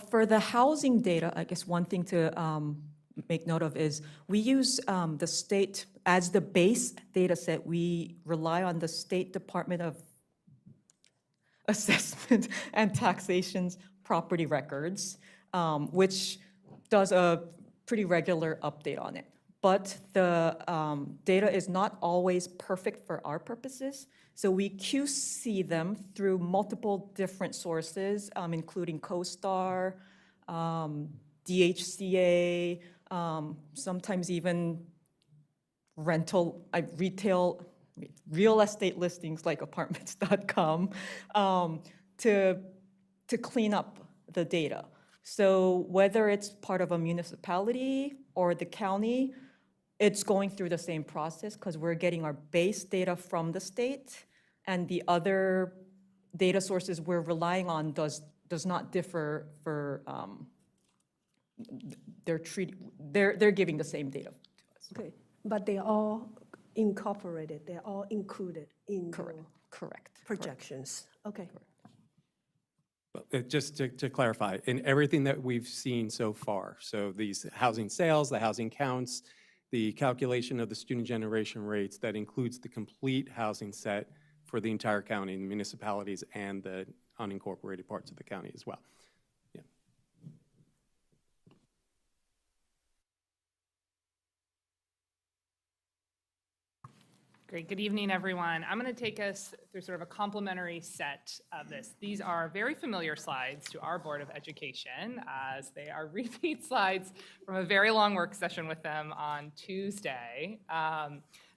For the housing data, I guess one thing to make note of is we use the state as the base data set. We rely on the State Department of Assessment and Taxation's property records, which does a pretty regular update on it. But the data is not always perfect for our purposes. So we QC them through multiple different sources, including CoStar, DHCA, sometimes even real estate listings like apartments.com, to clean up the data. So whether it's part of a municipality or the county, it's going through the same process because we're getting our base data from the state, and the other data sources we're relying on does not differ for they're giving the same data to us. Okay, but they're all incorporated, they're all included in your Correct. projections. Okay. But just to clarify, in everything that we've seen so far, so these housing sales, the housing counts, the calculation of the student generation rates, that includes the complete housing set for the entire county, the municipalities, and the unincorporated parts of the county as well. Yeah. Great, good evening, everyone. I'm going to take us through sort of a complementary set of this. These are very familiar slides to our Board of Education, as they are repeat slides from a very long work session with them on Tuesday.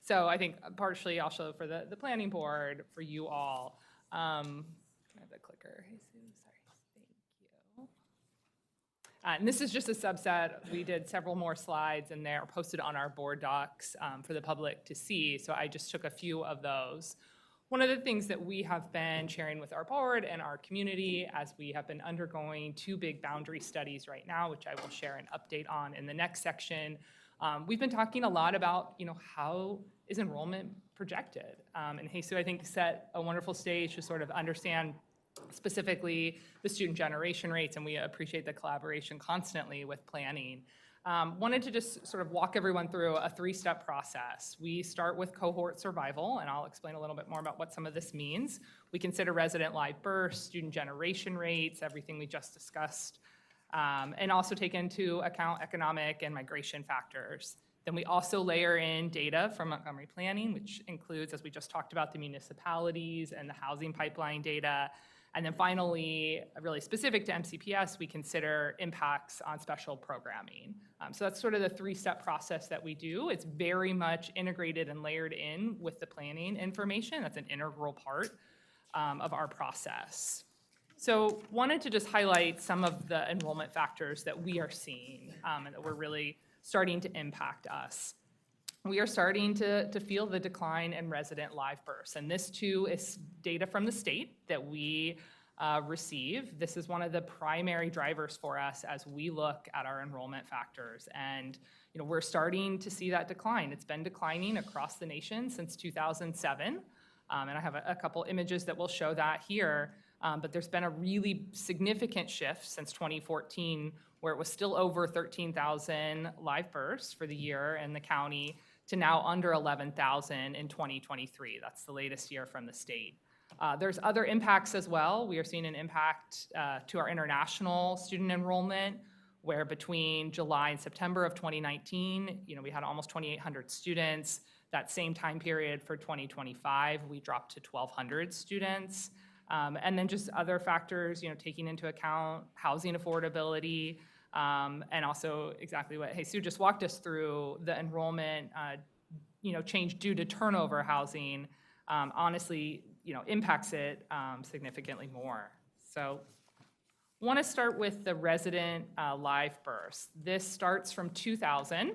So I think partially I'll show for the planning board, for you all. Can I have the clicker? Hey, Sue, sorry. Thank you. And this is just a subset. We did several more slides, and they're posted on our board docs for the public to see. So I just took a few of those. One of the things that we have been sharing with our board and our community, as we have been undergoing 2 big boundary studies right now, which I will share an update on in the next section. We've been talking a lot about, how is enrollment projected? And Jesus, I think, set a wonderful stage to sort of understand specifically the student generation rates, and we appreciate the collaboration constantly with planning. Wanted to just sort of walk everyone through a three-step process. We start with cohort survival, and I'll explain a little bit more about what some of this means. We consider resident live births, student generation rates, everything we just discussed, and also take into account economic and migration factors. Then we also layer in data from Montgomery Planning, which includes, as we just talked about, the municipalities and the housing pipeline data. And then finally, really specific to MCPS, we consider impacts on special programming. So that's sort of the three-step process that we do. It's very much integrated and layered in with the planning information. That's an integral part of our process. So wanted to just highlight some of the enrollment factors that we are seeing and that we're really starting to impact us. We are starting to feel the decline in resident live births, and this too is data from the state that we receive. This is one of the primary drivers for us as we look at our enrollment factors, and we're starting to see that decline. It's been declining across the nation since 2007, and I have a couple images that will show that here, but there's been a really significant shift since 2014, where it was still over 13,000 live births for the year in the county, to now under 11,000 in 2023. That's the latest year from the state. There's other impacts as well. We are seeing an impact to our international student enrollment, where between July and September of 2019, we had almost 2,800 students. That same time period for 2025, we dropped to 1,200 students. And then just other factors, taking into account housing affordability, and also exactly what Jesus just walked us through, the enrollment, change due to turnover housing, honestly, impacts it significantly more. So want to start with the resident live births. This starts from 2000,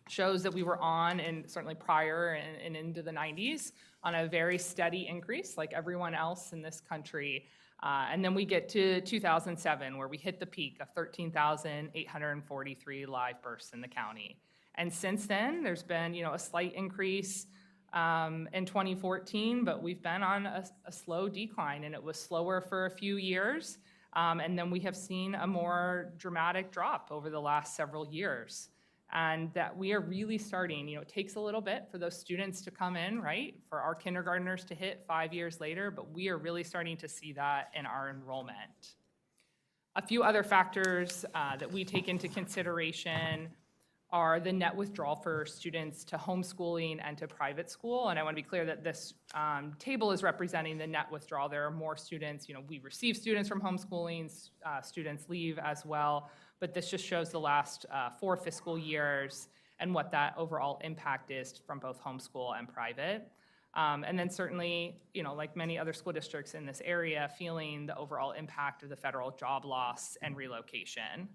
shows that we were on, and certainly prior and into the 90s, on a very steady increase like everyone else in this country. And then we get to 2007, where we hit the peak of 13,843 live births in the county. And since then, there's been, a slight increase in 2014, but we've been on a slow decline, and it was slower for a few years. And then we have seen a more dramatic drop over the last several years. And that we are really starting, it takes a little bit for those students to come in, right? For our kindergartners to hit 5 years later, but we are really starting to see that in our enrollment. A few other factors that we take into consideration are the net withdrawal for students to homeschooling and to private school. And I want to be clear that this table is representing the net withdrawal. There are more students, we receive students from homeschooling, students leave as well, but this just shows the last 4 fiscal years and what that overall impact is from both homeschool and private. And then certainly, like many other school districts in this area, feeling the overall impact of the federal job loss and relocation.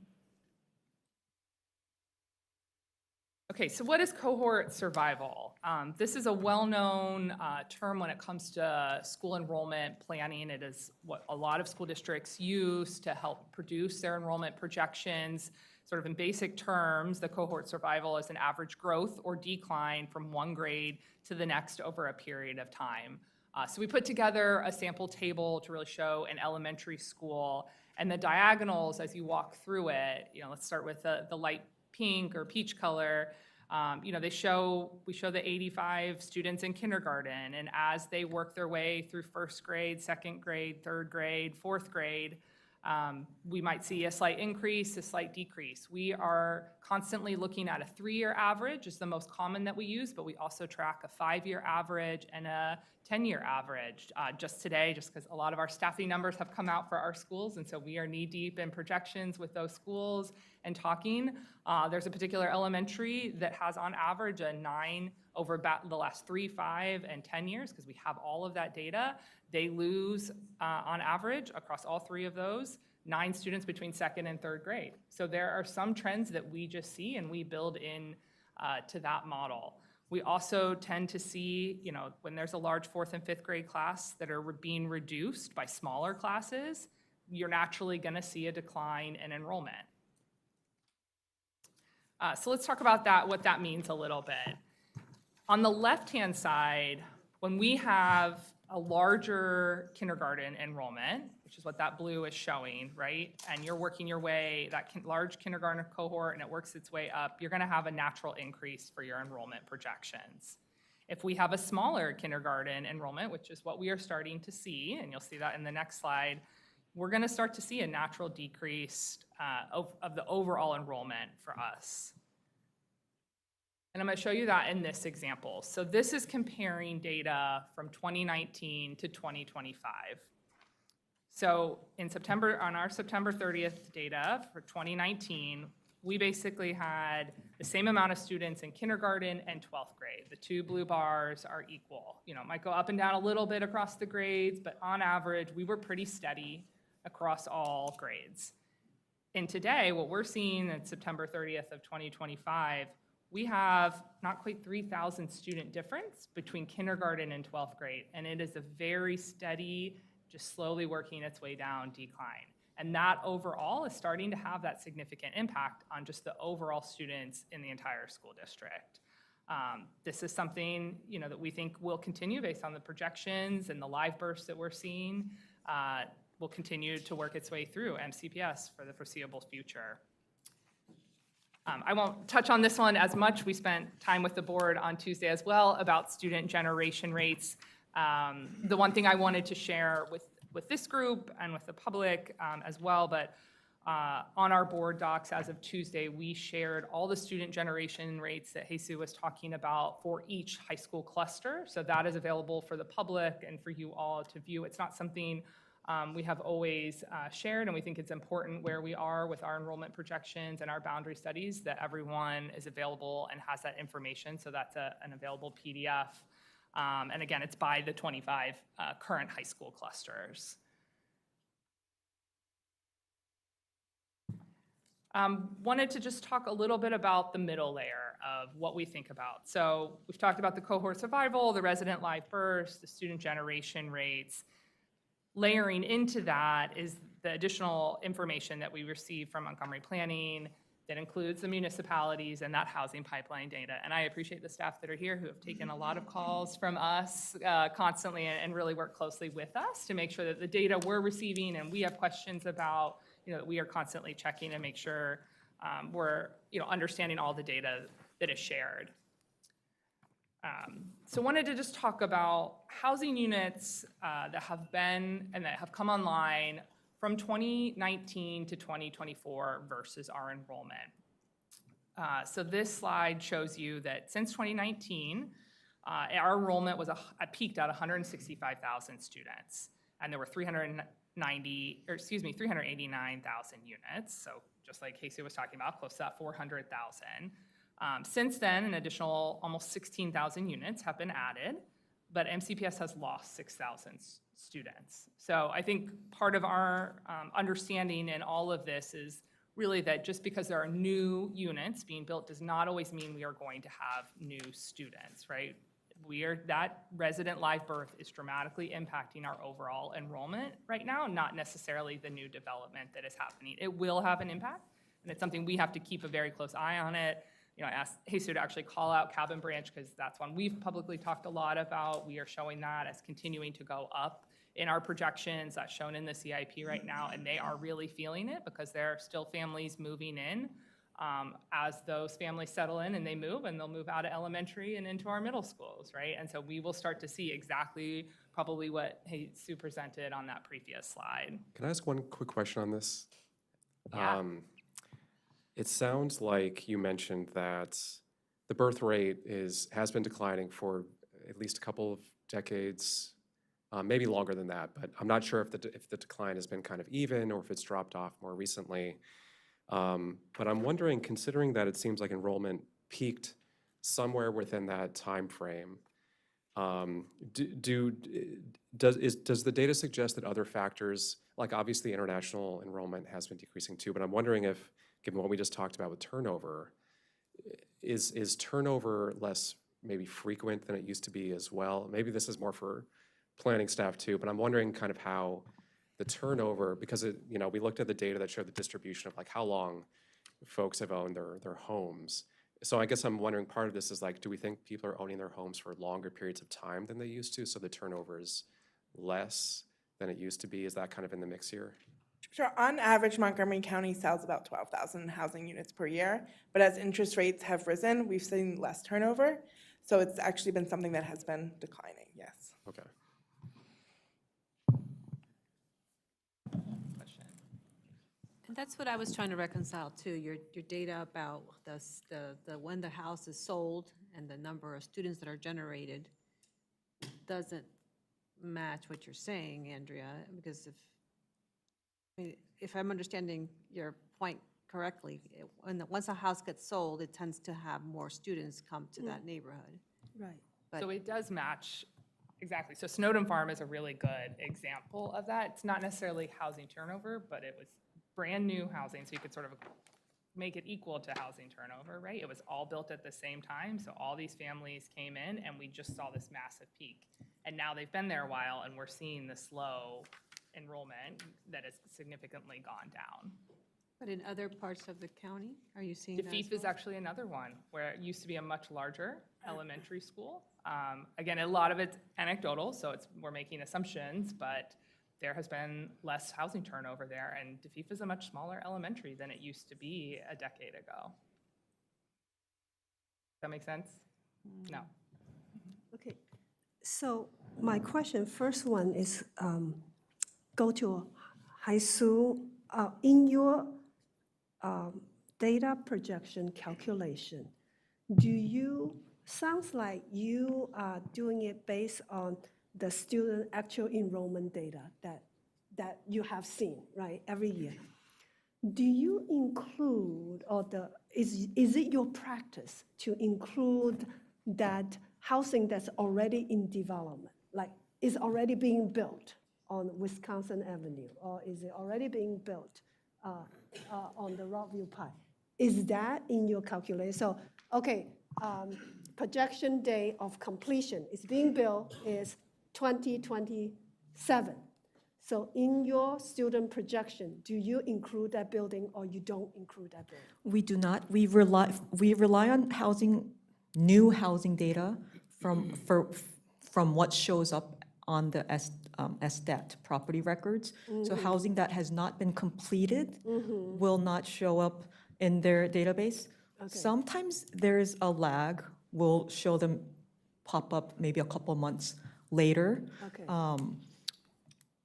Okay, so what is cohort survival? This is a well-known term when it comes to school enrollment planning. It is what a lot of school districts use to help produce their enrollment projections. Sort of in basic terms, the cohort survival is an average growth or decline from one grade to the next over a period of time. So we put together a sample table to really show an elementary school, and the diagonals as you walk through it, let's start with the light pink or peach color. We show the 85 students in kindergarten, and as they work their way through first grade, second grade, third grade, fourth grade, we might see a slight increase, a slight decrease. We are constantly looking at a 3-year average is the most common that we use, but we also track a 5-year average and a 10-year average. Just today, just because a lot of our staffing numbers have come out for our schools, and so we are knee-deep in projections with those schools and talking. There's a particular elementary that has on average a 9 over the last 3, 5, and 10 years, because we have all of that data. They lose, on average, across all 3 of those, 9 students between 2nd and 3rd grade. So there are some trends that we just see, and we build in to that model. We also tend to see, when there's a large 4th and 5th grade class that are being reduced by smaller classes, you're naturally going to see a decline in enrollment. So let's talk about that, what that means a little bit. On the left-hand side, when we have a larger kindergarten enrollment, which is what that blue is showing, right? And you're working your way, that large kindergarten cohort, and it works its way up, you're gonna have a natural increase for your enrollment projections. If we have a smaller kindergarten enrollment, which is what we are starting to see, and you'll see that in the next slide, we're gonna start to see a natural decrease of the overall enrollment for us. And I'm gonna show you that in this example. So this is comparing data from 2019 to 2025. So in September, on our September 30th data for 2019, we basically had the same amount of students in kindergarten and 12th grade. The two blue bars are equal. You know, it might go up and down a little bit across the grades, but on average, we were pretty steady across all grades. And today, what we're seeing at September 30th of 2025, we have not quite 3,000 student difference between kindergarten and 12th grade, and it is a very steady, just slowly working its way down decline. And that overall is starting to have that significant impact on just the overall students in the entire school district. This is something, you know, that we think will continue based on the projections and the live bursts that we're seeing. Will continue to work its way through MCPS for the foreseeable future. I won't touch on this one as much. We spent time with the board on Tuesday as well about student generation rates. The one thing I wanted to share with this group and with the public as well, but on our board docs as of Tuesday, we shared all the student generation rates that Jesus was talking about for each high school cluster. So that is available for the public and for you all to view. It's not something we have always shared, and we think it's important where we are with our enrollment projections and our boundary studies that everyone is available and has that information. So that's an available PDF. And again, it's by the 25 current high school clusters. Wanted to just talk a little bit about the middle layer of what we think about. So we've talked about the cohort survival, the resident live burst, the student generation rates. Layering into that is the additional information that we receive from Montgomery Planning that includes the municipalities and that housing pipeline data. And I appreciate the staff that are here who have taken a lot of calls from us constantly and really work closely with us to make sure that the data we're receiving and we have questions about, you know, that we are constantly checking and make sure we're, you know, understanding all the data that is shared. So wanted to just talk about housing units that have been and that have come online from 2019 to 2024 versus our enrollment. So this slide shows you that since 2019, our enrollment was peaked at 165,000 students, and there were 389,000 units. So just like Casey was talking about, close to that 400,000. Since then, an additional almost 16,000 units have been added, but MCPS has lost 6,000 students. So I think part of our understanding in all of this is really that just because there are new units being built does not always mean we are going to have new students, right? That resident live birth is dramatically impacting our overall enrollment right now, not necessarily the new development that is happening. It will have an impact, and it's something we have to keep a very close eye on it. You know, I asked Jesus to actually call out Cabin Branch because that's one we've publicly talked a lot about. We are showing that as continuing to go up in our projections. That's shown in the CIP right now, and they are really feeling it because there are still families moving in as those families settle in and they move, and they'll move out of elementary and into our middle schools, right? And so we will start to see exactly probably what Jesus presented on that previous slide. Can I ask one quick question on this? Yeah. It sounds like you mentioned that the birth rate has been declining for at least a couple of decades, maybe longer than that, but I'm not sure if the decline has been kind of even or if it's dropped off more recently. But I'm wondering, considering that it seems like enrollment peaked somewhere within that time frame, does the data suggest that other factors, like obviously international enrollment has been decreasing too, but I'm wondering if, given what we just talked about with turnover, is turnover less maybe frequent than it used to be as well? Maybe this is more for planning staff too, but I'm wondering kind of how the turnover, because we looked at the data that showed the distribution of like how long folks have owned their homes. So I guess I'm wondering, part of this is like, do we think people are owning their homes for longer periods of time than they used to, so the turnover is less than it used to be? Is that kind of in the mix here? Sure, on average, Montgomery County sells about 12,000 housing units per year, but as interest rates have risen, we've seen less turnover. So it's actually been something that has been declining, yes. Okay. And that's what I was trying to reconcile too, your data about the when the house is sold and the number of students that are generated doesn't match what you're saying, Andrea, because if I'm understanding your point correctly, once a house gets sold, it tends to have more students come to that neighborhood. Right. But So it does match, exactly. So Snowden Farm is a really good example of that. It's not necessarily housing turnover, but it was brand-new housing, so you could sort of make it equal to housing turnover, right? It was all built at the same time, so all these families came in, and we just saw this massive peak. And now they've been there a while, and we're seeing the slow enrollment that has significantly gone down. But in other parts of the county, are you seeing that as DeFeef is well? actually another one, where it used to be a much larger elementary school. Again, a lot of it's anecdotal, so we're making assumptions, but there has been less housing turnover there, and DeFeef is a much smaller elementary than it used to be a decade ago. Does that make sense? No. Okay, so my question, first one is, go to high school. In your data projection calculation, sounds like you are doing it based on the student actual enrollment data that you have seen, right, every year. Do you include, is it your practice to include that housing that's already in development, like is already being built on Wisconsin Avenue, or is it already being built on the Rockview Pike? Is that in your calculation? So, okay, projection day of completion is being built is 2027. So in your student projection, do you include that building or you don't include that building? We do not. We rely on new housing data from what shows up on the SDAT property records. So housing that has not been completed will not show up in their database. Sometimes there's a lag. We'll show them pop up maybe a couple months later. Okay.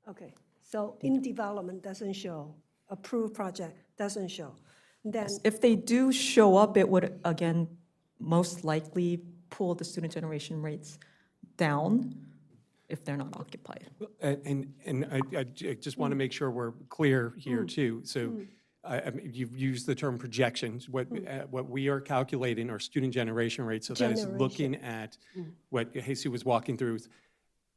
Okay, so in development doesn't show, approved project doesn't show. Then, If they do show up, it would, again, most likely pull the student generation rates down if they're not occupied. And I just want to make sure we're clear here, too. So I mean, you've used the term projections. What we are calculating are student generation rates, so that is looking at what Jesus was walking through.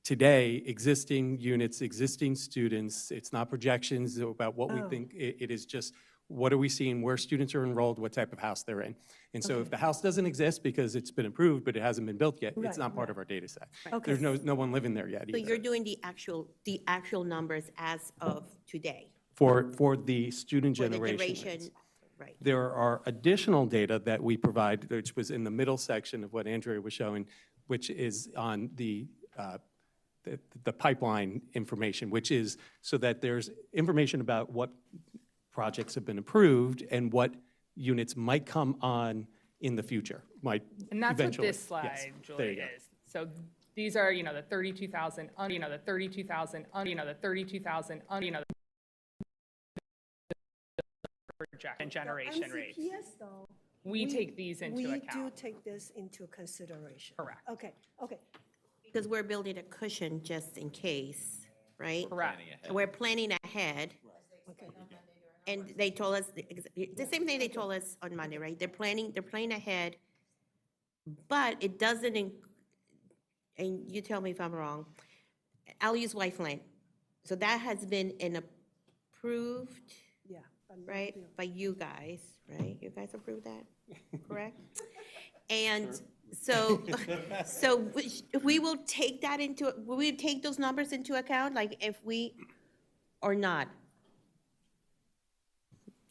Today, existing units, existing students, it's not projections about what we think, it is just what are we seeing, where students are enrolled, what type of house they're in. And so if the house doesn't exist because it's been approved, but it hasn't been built yet, it's not part of our data set. There's no one living there yet So either. you're doing the actual numbers as of today? For the student For the generation duration, rates. right. There are additional data that we provide, which was in the middle section of what Andrea was showing, which is on the pipeline information, which is so that there's information about what projects have been approved and what units might come on in the future, might And that's eventually. what this Yes, slide, there Julie, you go. is. So these are, the 32,000, the 32,000, the 32,000, projection generation rates. MCPS though. We take these into We do account. take this into consideration. Correct. Okay, okay. Because we're building a cushion just in case, right? Correct. We're planning ahead. And they told us, the same thing they told us on Monday, right? They're planning ahead, but it doesn't, and you tell me if I'm wrong, I'll use Lifeline. So that has been an approved, Yeah. but not right, built. by you guys, right? You guys approved that, correct? And so, we will take that will we take those numbers into account, like if we, or not?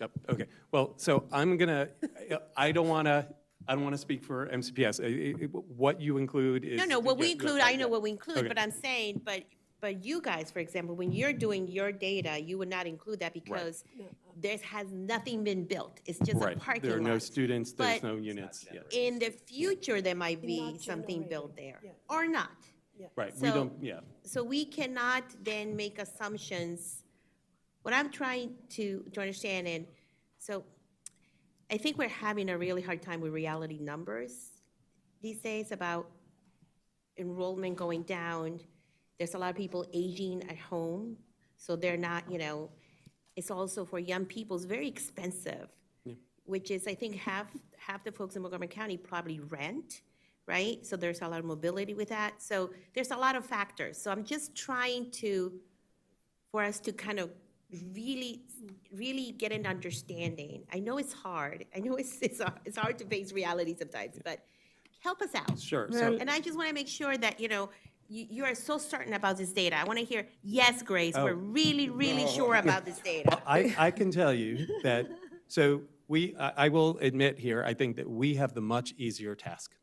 Yep, okay. Well, so I'm gonna, I don't wanna speak for MCPS. What you include is. No, what we yeah, include, yeah, I know yeah. what we include, Okay. but I'm saying, but but you guys, for example, when you're doing your data, you would not include that because there has nothing been built. It's just a Right. parking lot. There are no students, there's But no units. Yeah. in the future, there might be Not something built generated, there, yeah. or not. Right, we So- don't, yeah. So we cannot then make assumptions. What I'm trying to understand, and so I think we're having a really hard time with reality numbers these days about enrollment going down. There's a lot of people aging at home, so they're not, it's also for young people, it's very expensive, which is, I think, half the folks in Montgomery County probably rent, right? So there's a lot of mobility with that. So there's a lot of factors. So I'm just trying for us to kind of really get an understanding. I know it's hard. I know it's hard to face reality sometimes, but help us out. Sure, so, And I just want to make sure that, you are so certain about this data. I want to hear, yes, Grace, we're really sure about this data. I can tell you that, so I will admit here, I think that we have the much easier task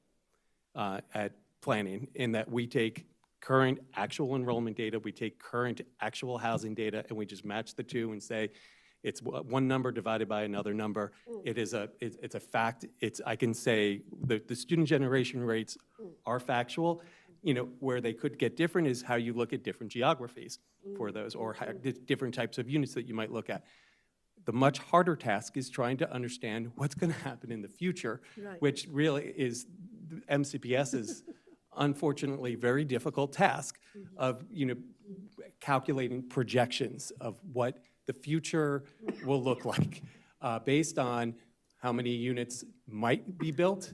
at planning in that we take current actual enrollment data, we take current actual housing data, and we just match the two and say, it's one number divided by another number. It's a fact. I can say the student generation rates are factual. Where they could get different is how you look at different geographies for those, or different types of units that you might look at. The much harder task is trying to understand what's going to happen in the future, Right. which really is MCPS's unfortunately very difficult task of calculating projections of what the future will look like based on how many units might be built.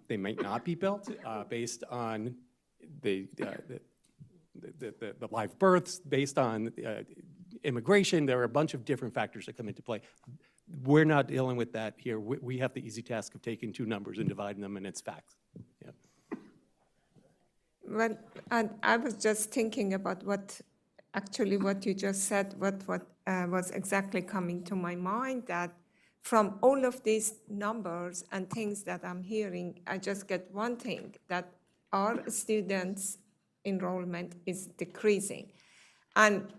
They might not be built based on the live births, based on immigration. There are a bunch of different factors that come into play. We're not dealing with that here. We have the easy task of taking two numbers and dividing them, and it's facts. Yeah. Well, and I was just thinking about what you just said, what was exactly coming to my mind, that from all of these numbers and things that I'm hearing, I just get one thing, that our students' enrollment is decreasing. And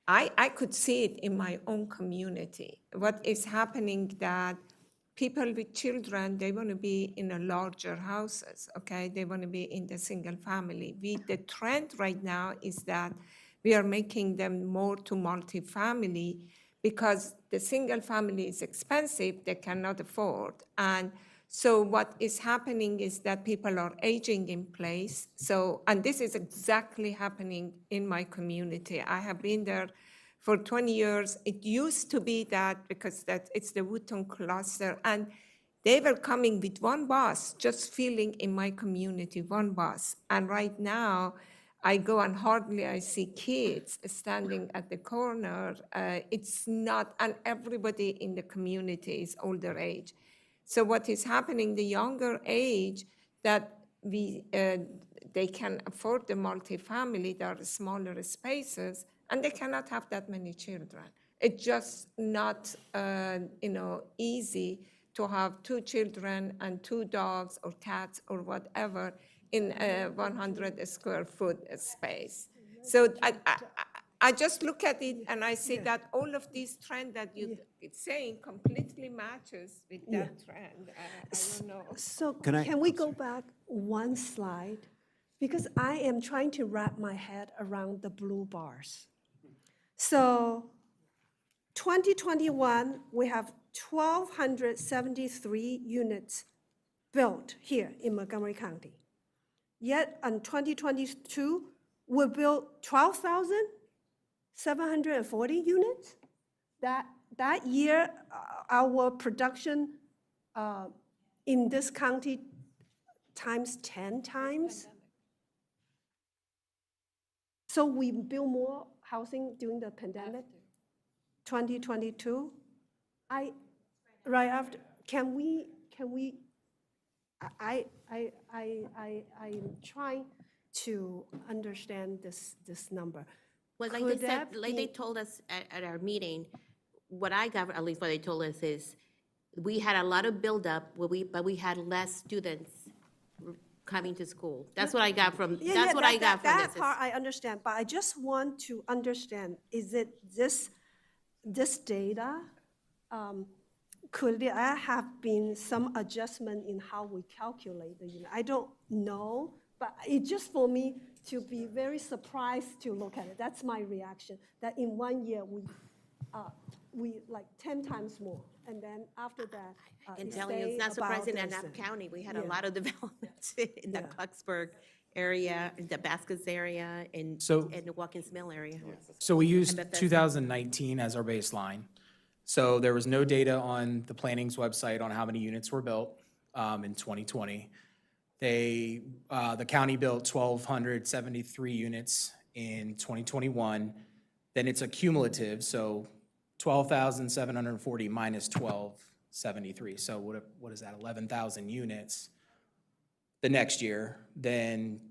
I could see it in my own community. What is happening that people with children, they want to be in a larger houses, okay? They want to be in the single family. The trend right now is that we are making them more to multifamily because the single family is expensive, they cannot afford. And so what is happening is that people are aging in place. So, and this is exactly happening in my community. I have been there for 20 years. It used to be that because it's the Wooton cluster, and they were coming with one bus, just filling in my community, one bus. And right now, I go and hardly I see kids standing at the corner. It's not, and everybody in the community is older age. So what is happening, the younger age that they can afford the multifamily, there are smaller spaces, and they cannot have that many children. It's just not easy to have 2 children and 2 dogs or cats or whatever in a 100 square foot space. So I just look at it and I see that all of these trends that you're saying completely matches with that trend. I don't know. So Can I- can we go back one slide? Because I am trying to wrap my head around the blue bars. So 2021, we have 1,273 units built here in Montgomery County. Yet in 2022, we built 12,740 units. That year, our production in this county times 10 times. So we built more housing during the pandemic, 2022. Right after, can we, I'm trying to understand this number. Well, like Could they said, that like they be- told us at our meeting, what I got, at least what they told us is, we had a lot of buildup, but we had less students coming to school. That's what I got from, Yeah, that's yeah, what that- I got from That this. part I understand, but I just want to understand, is it this data, could there have been some adjustment in how we calculate the unit? I don't know, but it just for me to be very surprised to look at it. That's my reaction, that in 1 year, we like 10 times more, and then after that, I can it tell you, it's stay not about surprising in the Knapp same. County, we had a Yeah. lot of developments in the Yeah. Clarksburg area, in the Baskets area, and So- in the Watkins Mill area. So we used Bethesda. 2019 as our baseline. So there was no data on the planning's website on how many units were built in 2020. The county built 1,273 units in 2021. Then it's a cumulative, so 12,740 minus 1,273. So what is that, 11,000 units the next year, then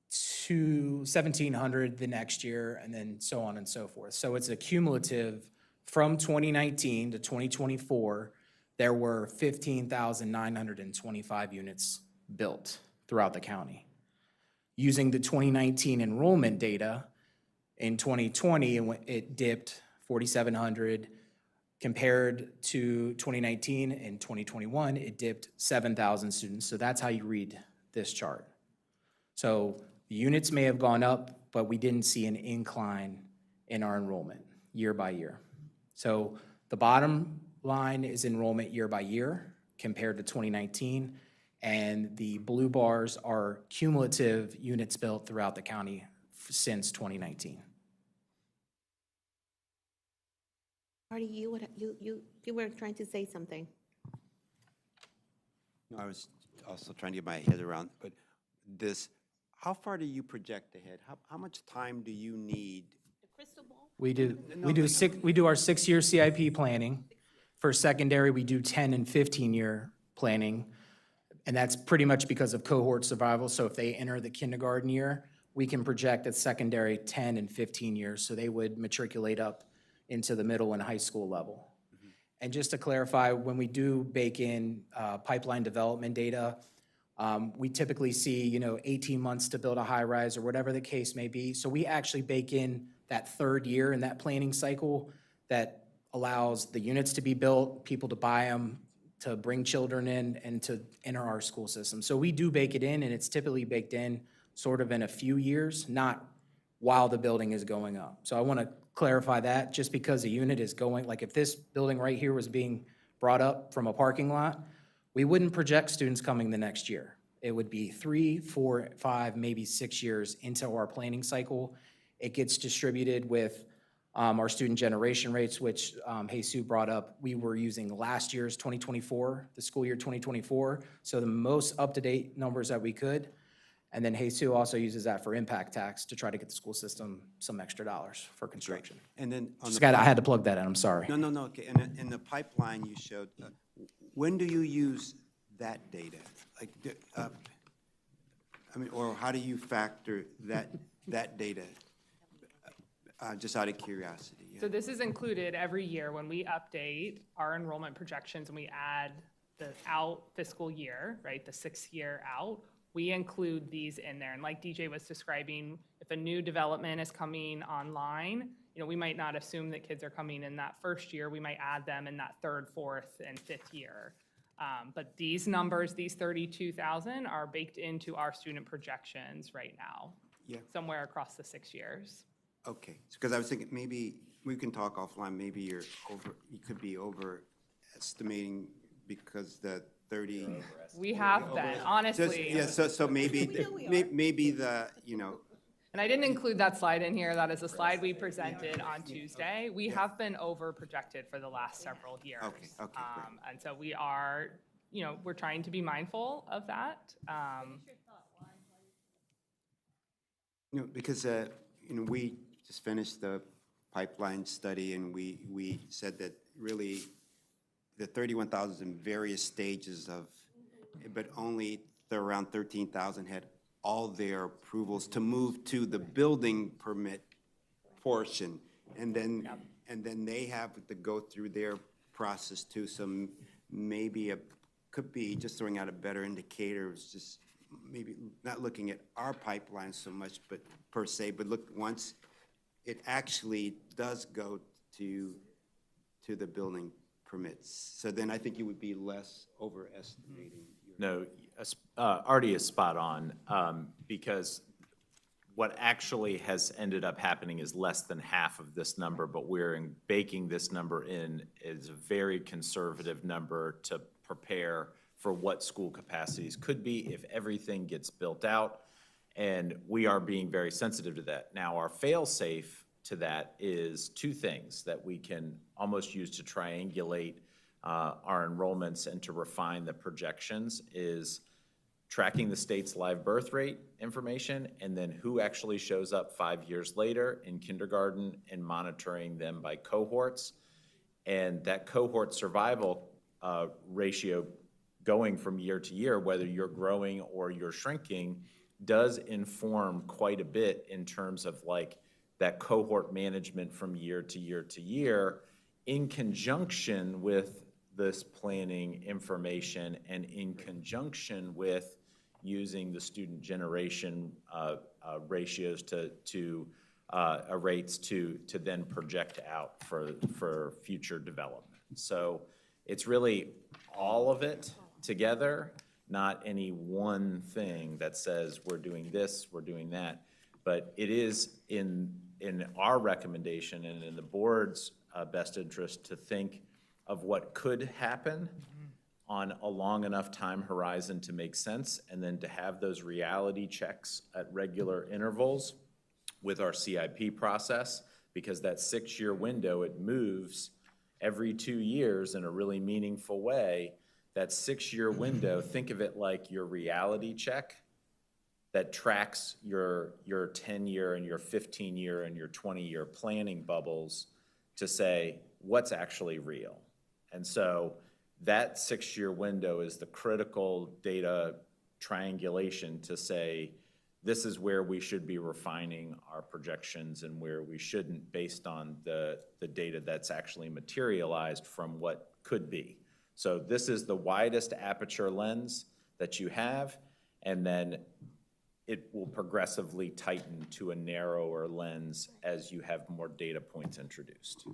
1,700 the next year, and then so on and so forth. So it's a cumulative from 2019 to 2024, there were 15,925 units built throughout the county. Using the 2019 enrollment data, in 2020, it dipped 4,700. Compared to 2019 and 2021, it dipped 7,000 students. So that's how you read this chart. So the units may have gone up, but we didn't see an incline in our enrollment year by year. So the bottom line is enrollment year by year compared to 2019, and the blue bars are cumulative units built throughout the county since 2019. Marty, you were trying to say something. No, I was also trying to get my head around, but how far do you project ahead? How much time do you need? The crystal ball? We do our 6-year CIP planning. For secondary, we do 10 and 15-year planning. And that's pretty much because of cohort survival. So if they enter the kindergarten year, we can project at secondary 10 and 15 years. So they would matriculate up into the middle and high school level. And just to clarify, when we do bake in pipeline development data, we typically see, 18 months to build a high rise or whatever the case may be. So we actually bake in that third year in that planning cycle that allows the units to be built, people to buy them, to bring children in, and to enter our school system. So we do bake it in, and it's typically baked in sort of in a few years, not while the building is going up. So I want to clarify that, just because a unit is going, like if this building right here was being brought up from a parking lot, we wouldn't project students coming the next year. It would be 3, 4, 5, maybe 6 years into our planning cycle. It gets distributed with our student generation rates, which Jesus brought up. We were using last year's 2024, the school year 2024, so the most up-to-date numbers that we could. And then Jesus also uses that for impact tax to try to get the school system some extra dollars for construction. And then on I had to plug that in, I'm sorry. No, okay. And in the pipeline you showed, when do you use that data? Like, or how do you factor that data? Just out of curiosity. Yeah. So this is included every year when we update our enrollment projections and we add the out fiscal year, right, the 6th year out. We include these in there. And like DJ was describing, if a new development is coming online, we might not assume that kids are coming in that first year. We might add them in that 3rd, 4th, and 5th year. But these numbers, these 32,000, are baked into our student projections right now. Yeah. Somewhere across the 6 years. Okay, because I was thinking maybe we can talk offline. Maybe you could be overestimating because the 30. We have been, honestly. Yeah, so maybe the. And I didn't include that slide in here. That is a slide we presented on Tuesday. We have been over projected for the last several years. Okay, great. And so we are, we're trying to be mindful of that. Because we just finished the pipeline study, and we said that really the 31,000 is in various stages of, but only around 13,000 had all their approvals to move to the building permit portion. And then they have to go through their process too. So maybe could be, just throwing out a better indicator, is just maybe not looking at our pipeline so much, but per se, but look, once it actually does go to the building permits. So then I think you would be less overestimating. No, Artie is spot on, because what actually has ended up happening is less than half of this number, but baking this number in is a very conservative number to prepare for what school capacities could be if everything gets built out, and we are being very sensitive to that. Now, our fail-safe to that is two things that we can almost use to triangulate our enrollments and to refine the projections is tracking the state's live birth rate information and then who actually shows up 5 years later in kindergarten and monitoring them by cohorts. And that cohort survival ratio going from year to year, whether you're growing or you're shrinking, does inform quite a bit in terms of like that cohort management from year to year to year in conjunction with this planning information and in conjunction with using the student generation ratios rates to then project out for future development. So it's really all of it together, not any one thing that says we're doing this, we're doing that. But it is in our recommendation and in the board's best interest to think of what could happen on a long enough time horizon to make sense, and then to have those reality checks at regular intervals with our CIP process, because that 6-year window, it moves every 2 years in a really meaningful way. That 6-year window, think of it like your reality check that tracks your 10-year and your 15-year and your 20-year planning bubbles to say what's actually real. And so that 6-year window is the critical data triangulation to say, this is where we should be refining our projections and where we shouldn't, based on the data that's actually materialized from what could be. So this is the widest aperture lens that you have, and then it will progressively tighten to a narrower lens as you have more data points introduced.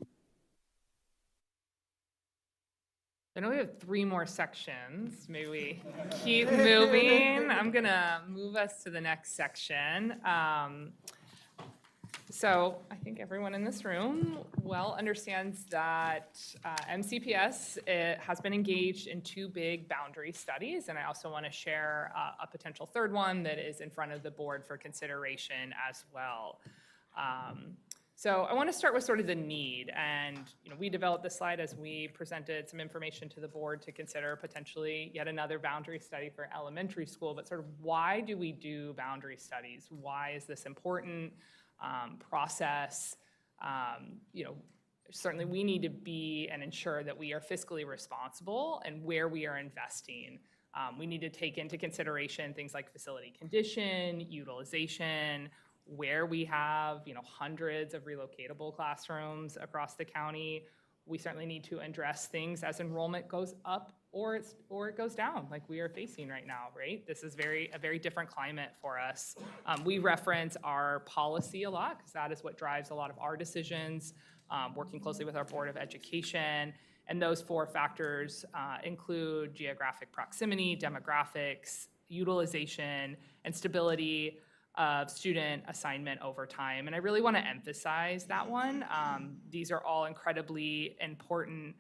I know we have 3 more sections. Maybe we keep moving. I'm gonna move us to the next section. So I think everyone in this room well understands that MCPS has been engaged in 2 big boundary studies, and I also want to share a potential third one that is in front of the board for consideration as well. So I want to start with sort of the need, and we developed this slide as we presented some information to the board to consider potentially yet another boundary study for elementary school, but sort of why do we do boundary studies? Why is this important process? Certainly we need to be and ensure that we are fiscally responsible and where we are investing. We need to take into consideration things like facility condition, utilization, where we have hundreds of relocatable classrooms across the county. We certainly need to address things as enrollment goes up or it goes down, like we are facing right now, right? This is a very different climate for us. We reference our policy a lot because that is what drives a lot of our decisions, working closely with our Board of Education. And those 4 factors include geographic proximity, demographics, utilization, and stability of student assignment over time. And I really want to emphasize that one. These are all incredibly important,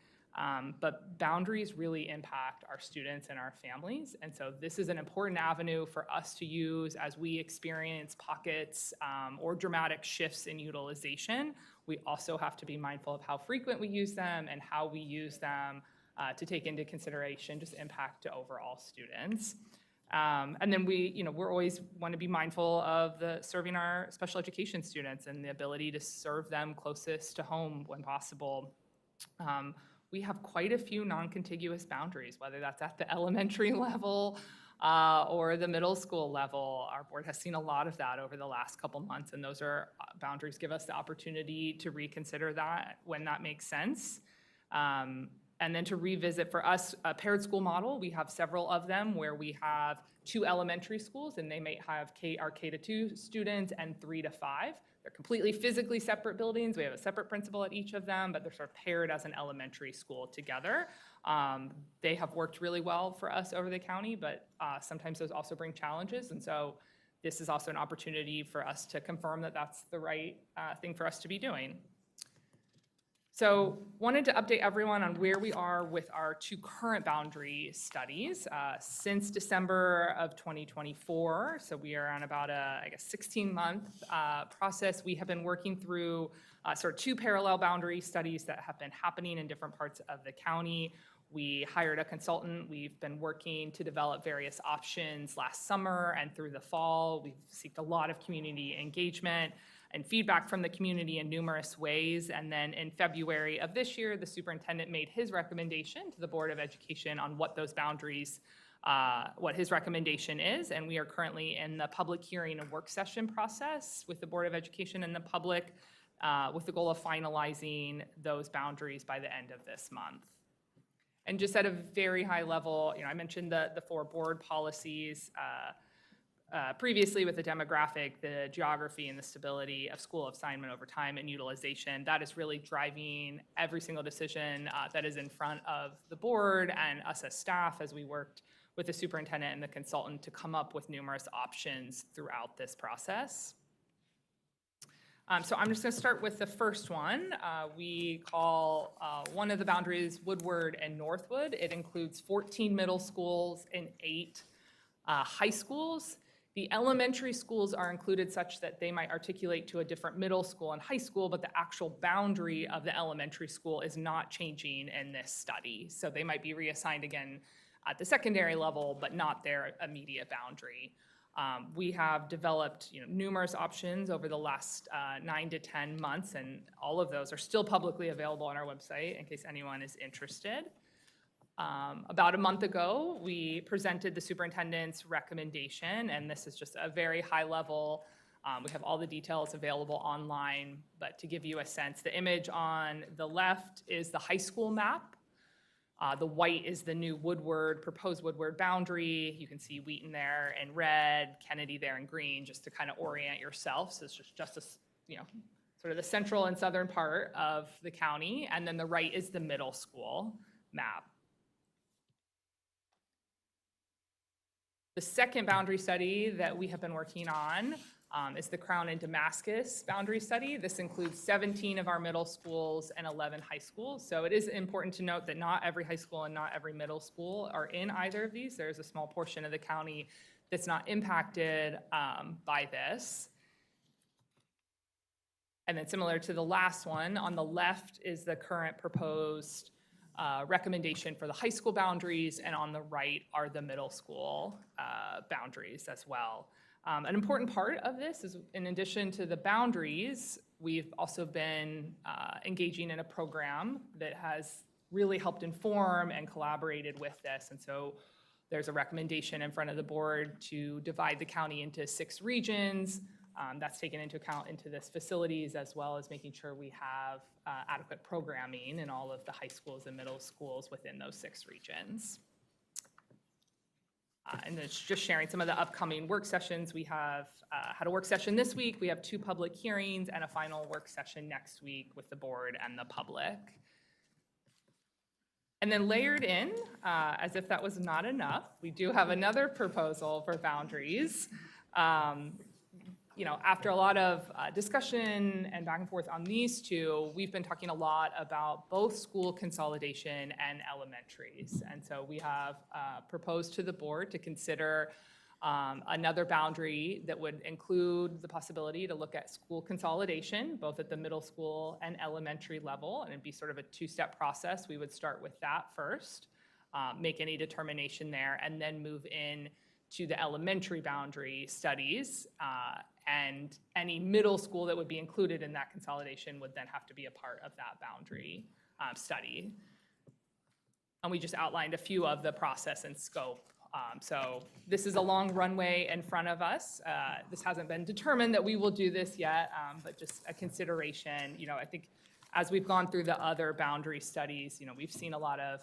but boundaries really impact our students and our families. And so this is an important avenue for us to use as we experience pockets or dramatic shifts in utilization. We also have to be mindful of how frequent we use them and how we use them to take into consideration just impact to overall students. And then we're always want to be mindful of serving our special education students and the ability to serve them closest to home when possible. We have quite a few non-contiguous boundaries, whether that's at the elementary level or the middle school level. Our board has seen a lot of that over the last couple months, and those are boundaries give us the opportunity to reconsider that when that makes sense. And then to revisit for us, a paired school model, we have several of them where we have 2 elementary schools and they may have our K-2 students and 3 to 5. They're completely physically separate buildings. We have a separate principal at each of them, but they're sort of paired as an elementary school together. They have worked really well for us over the county, but sometimes those also bring challenges. And so this is also an opportunity for us to confirm that that's the right thing for us to be doing. So wanted to update everyone on where we are with our 2 current boundary studies. Since December of 2024, so we are on about a, I guess, 16-month process. We have been working through sort of 2 parallel boundary studies that have been happening in different parts of the county. We hired a consultant. We've been working to develop various options last summer and through the fall. We've sought a lot of community engagement and feedback from the community in numerous ways. And then in February of this year, the superintendent made his recommendation to the Board of Education on what those boundaries, what his recommendation is. And we are currently in the public hearing and work session process with the Board of Education and the public with the goal of finalizing those boundaries by the end of this month. And just at a very high level, I mentioned the 4 board policies previously with the demographic, the geography, and the stability of school assignment over time and utilization. That is really driving every single decision that is in front of the board and us as staff as we worked with the superintendent and the consultant to come up with numerous options throughout this process. So I'm just going to start with the first one. We call one of the boundaries Woodward and Northwood. It includes 14 middle schools and 8 high schools. The elementary schools are included such that they might articulate to a different middle school and high school, but the actual boundary of the elementary school is not changing in this study. So they might be reassigned again at the secondary level, but not their immediate boundary. We have developed numerous options over the last 9 to 10 months, and all of those are still publicly available on our website in case anyone is interested. About a month ago, we presented the superintendent's recommendation, and this is just a very high level. We have all the details available online, but to give you a sense, the image on the left is the high school map. The white is the new proposed Woodward boundary. You can see Wheaton there in red, Kennedy there in green, just to kind of orient yourself. So it's just a, sort of the central and southern part of the county, and then the right is the middle school map. The second boundary study that we have been working on is the Crown and Damascus boundary study. This includes 17 of our middle schools and 11 high schools. So it is important to note that not every high school and not every middle school are in either of these. There's a small portion of the county that's not impacted by this. And then similar to the last one, on the left is the current proposed recommendation for the high school boundaries, and on the right are the middle school boundaries as well. An important part of this is, in addition to the boundaries, we've also been engaging in a program that has really helped inform and collaborated with this. And so there's a recommendation in front of the board to divide the county into 6 regions. That's taken into account into this facilities, as well as making sure we have adequate programming in all of the high schools and middle schools within those 6 regions. And then just sharing some of the upcoming work sessions. We have had a work session this week. We have 2 public hearings and a final work session next week with the board and the public. And then layered in, as if that was not enough, we do have another proposal for boundaries. After a lot of discussion and back and forth on these 2, we've been talking a lot about both school consolidation and elementaries. And so we have proposed to the board to consider another boundary that would include the possibility to look at school consolidation, both at the middle school and elementary level, and it'd be sort of a 2-step process. We would start with that first, make any determination there, and then move in to the elementary boundary studies, and any middle school that would be included in that consolidation would then have to be a part of that boundary study. And we just outlined a few of the process and scope. So this is a long runway in front of us. This hasn't been determined that we will do this yet, but just a consideration. I think as we've gone through the other boundary studies, we've seen a lot of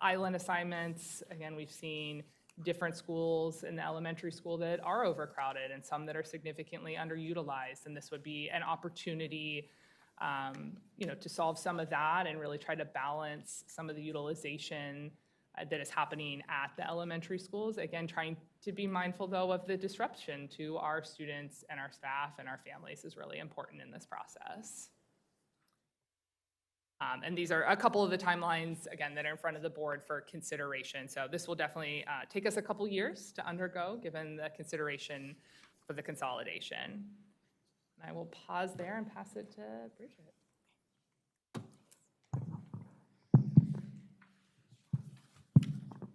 island assignments. Again, we've seen different schools in the elementary school that are overcrowded and some that are significantly underutilized. And this would be an opportunity, to solve some of that and really try to balance some of the utilization that is happening at the elementary schools. Again, trying to be mindful, though, of the disruption to our students and our staff and our families is really important in this process. And these are a couple of the timelines, again, that are in front of the board for consideration. So this will definitely take us a couple years to undergo, given the consideration for the consolidation. And I will pause there and pass it to Bridget.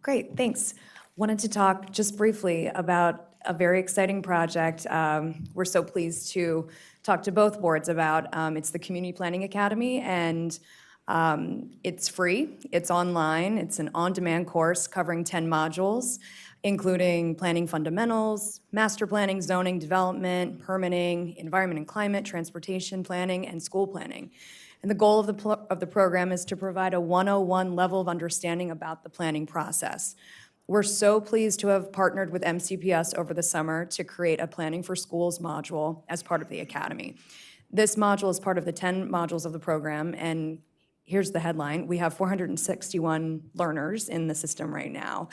Great, thanks. Wanted to talk just briefly about a very exciting project we're so pleased to talk to both boards about. It's the Community Planning Academy, and it's free, it's online, it's an on-demand course covering 10 modules, including planning fundamentals, master planning, zoning, development, permitting, environment and climate, transportation planning, and school planning. And the goal of the program is to provide a 101 level of understanding about the planning process. We're so pleased to have partnered with MCPS over the summer to create a Planning for Schools module as part of the Academy. This module is part of the 10 modules of the program, and here's the headline. We have 461 learners in the system right now.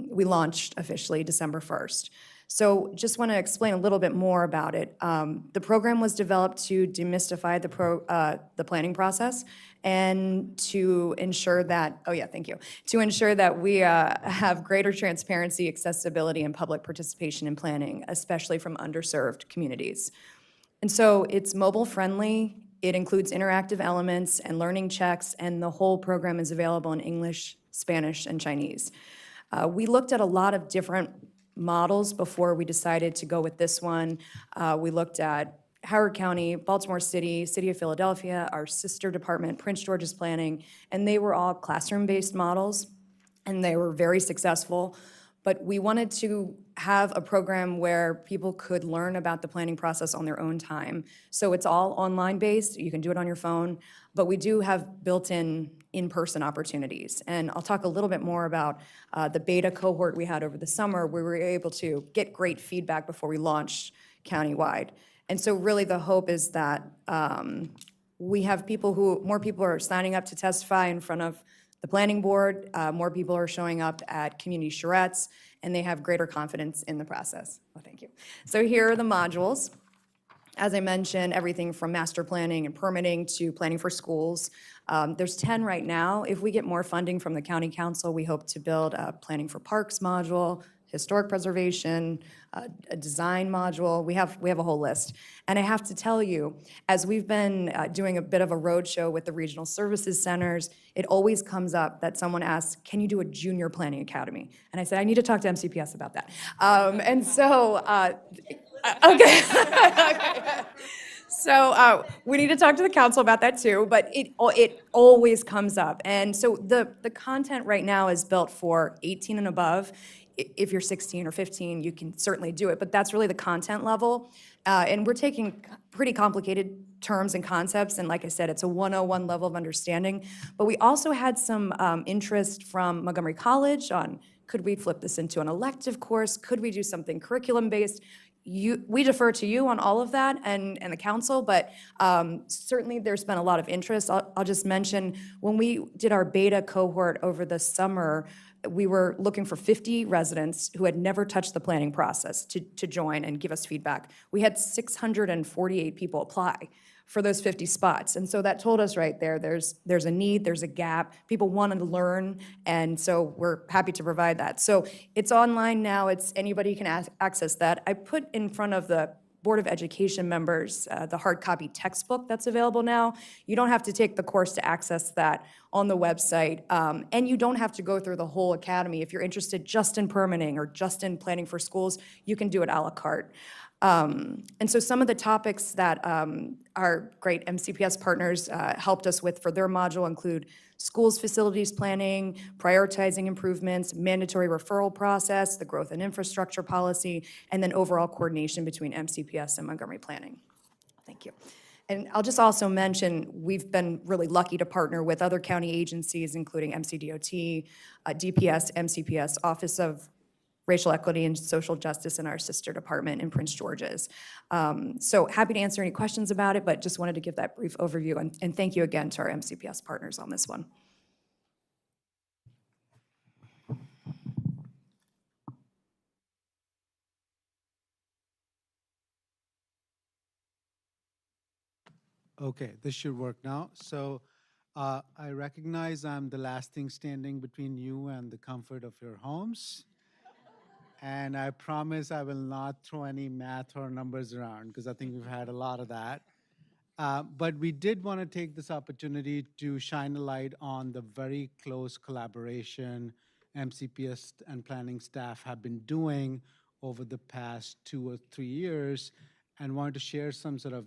We launched officially December 1st. So just want to explain a little bit more about it. The program was developed to demystify the planning process and to ensure that, to ensure that we have greater transparency, accessibility, and public participation in planning, especially from underserved communities. And so it's mobile friendly. It includes interactive elements and learning checks, and the whole program is available in English, Spanish, and Chinese. We looked at a lot of different models before we decided to go with this one. We looked at Howard County, Baltimore City, City of Philadelphia, our sister department, Prince George's Planning, and they were all classroom-based models, and they were very successful. But we wanted to have a program where people could learn about the planning process on their own time. So it's all online based, you can do it on your phone, but we do have built-in in-person opportunities. And I'll talk a little bit more about the beta cohort we had over the summer, where we were able to get great feedback before we launched countywide. And so really the hope is that we have more people are signing up to testify in front of the planning board, more people are showing up at community charrettes, and they have greater confidence in the process. Oh, thank you. So here are the modules. As I mentioned, everything from master planning and permitting to planning for schools. There's 10 right now. If we get more funding from the county council, we hope to build a planning for parks module, historic preservation, a design module. We have a whole list. And I have to tell you, as we've been doing a bit of a roadshow with the regional services centers, it always comes up that someone asks, can you do a junior planning academy? And I said, I need to talk to MCPS about that. And so, okay. Okay. So we need to talk to the council about that too, but it always comes up. And so the content right now is built for 18 and above. If you're 16 or 15, you can certainly do it, but that's really the content level. And we're taking pretty complicated terms and concepts, and like I said, it's a 101 level of understanding. But we also had some interest from Montgomery College on, could we flip this into an elective course? Could we do something curriculum-based? We defer to you on all of that and the council, but certainly there's been a lot of interest. I'll just mention, when we did our beta cohort over the summer, we were looking for 50 residents who had never touched the planning process to join and give us feedback. We had 648 people apply for those 50 spots. And so that told us right there, there's a need, there's a gap. People wanted to learn, and so we're happy to provide that. So it's online now, anybody can access that. I put in front of the Board of Education members the hard copy textbook that's available now. You don't have to take the course to access that on the website, and you don't have to go through the whole academy. If you're interested just in permitting or just in planning for schools, you can do it a la carte. And so some of the topics that our great MCPS partners helped us with for their module include schools facilities planning, prioritizing improvements, mandatory referral process, the growth and infrastructure policy, and then overall coordination between MCPS and Montgomery Planning. Thank you. And I'll just also mention, we've been really lucky to partner with other county agencies, including MCDOT, DPS, MCPS, Office of Racial Equity and Social Justice, and our sister department in Prince George's. So happy to answer any questions about it, but just wanted to give that brief overview, and thank you again to our MCPS partners on this one. Okay, this should work now. So I recognize I'm the last thing standing between you and the comfort of your homes. And I promise I will not throw any math or numbers around because I think we've had a lot of that. But we did want to take this opportunity to shine a light on the very close collaboration MCPS and planning staff have been doing over the past 2 or 3 years, and wanted to share some sort of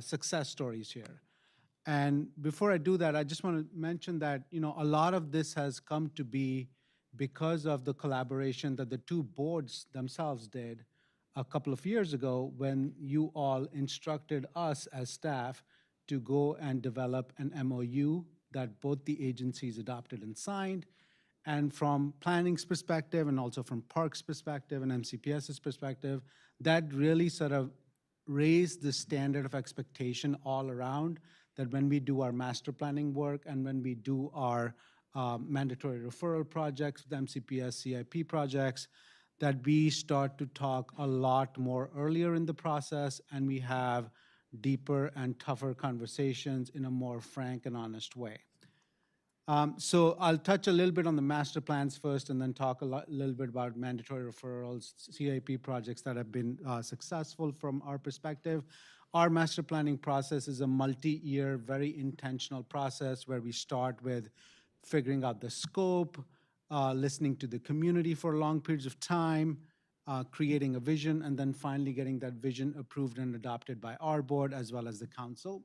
success stories here. And before I do that, I just want to mention that, you know, a lot of this has come to be because of the collaboration that the two boards themselves did a couple of years ago when you all instructed us as staff to go and develop an MOU that both the agencies adopted and signed. And from planning's perspective and also from Parks' perspective and MCPS's perspective, that really sort of raised the standard of expectation all around, that when we do our master planning work and when we do our mandatory referral projects, the MCPS CIP projects, that we start to talk a lot more earlier in the process and we have deeper and tougher conversations in a more frank and honest way. So I'll touch a little bit on the master plans first and then talk a little bit about mandatory referrals, CIP projects that have been successful from our perspective. Our master planning process is a multi-year, very intentional process where we start with figuring out the scope, listening to the community for long periods of time, creating a vision, and then finally getting that vision approved and adopted by our board as well as the council.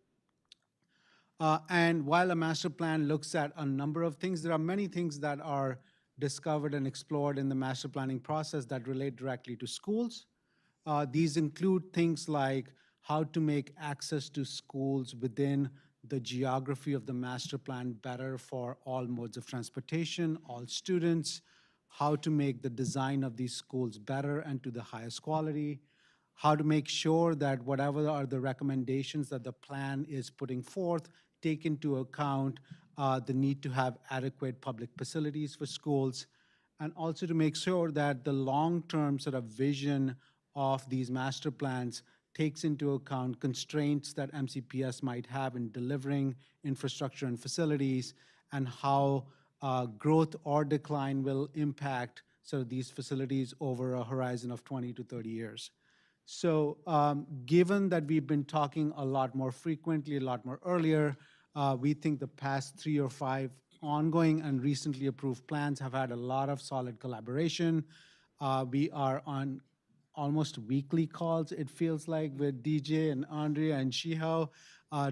And while a master plan looks at a number of things, there are many things that are discovered and explored in the master planning process that relate directly to schools. These include things like how to make access to schools within the geography of the master plan better for all modes of transportation, all students, how to make the design of these schools better and to the highest quality, how to make sure that whatever are the recommendations that the plan is putting forth take into account the need to have adequate public facilities for schools, and also to make sure that the long-term sort of vision of these master plans takes into account constraints that MCPS might have in delivering infrastructure and facilities, and how growth or decline will impact sort of these facilities over a horizon of 20 to 30 years. So given that we've been talking a lot more frequently, a lot more earlier, we think the past 3 or 5 ongoing and recently approved plans have had a lot of solid collaboration. We are on almost weekly calls, it feels like, with DJ and Andrea and Shihao,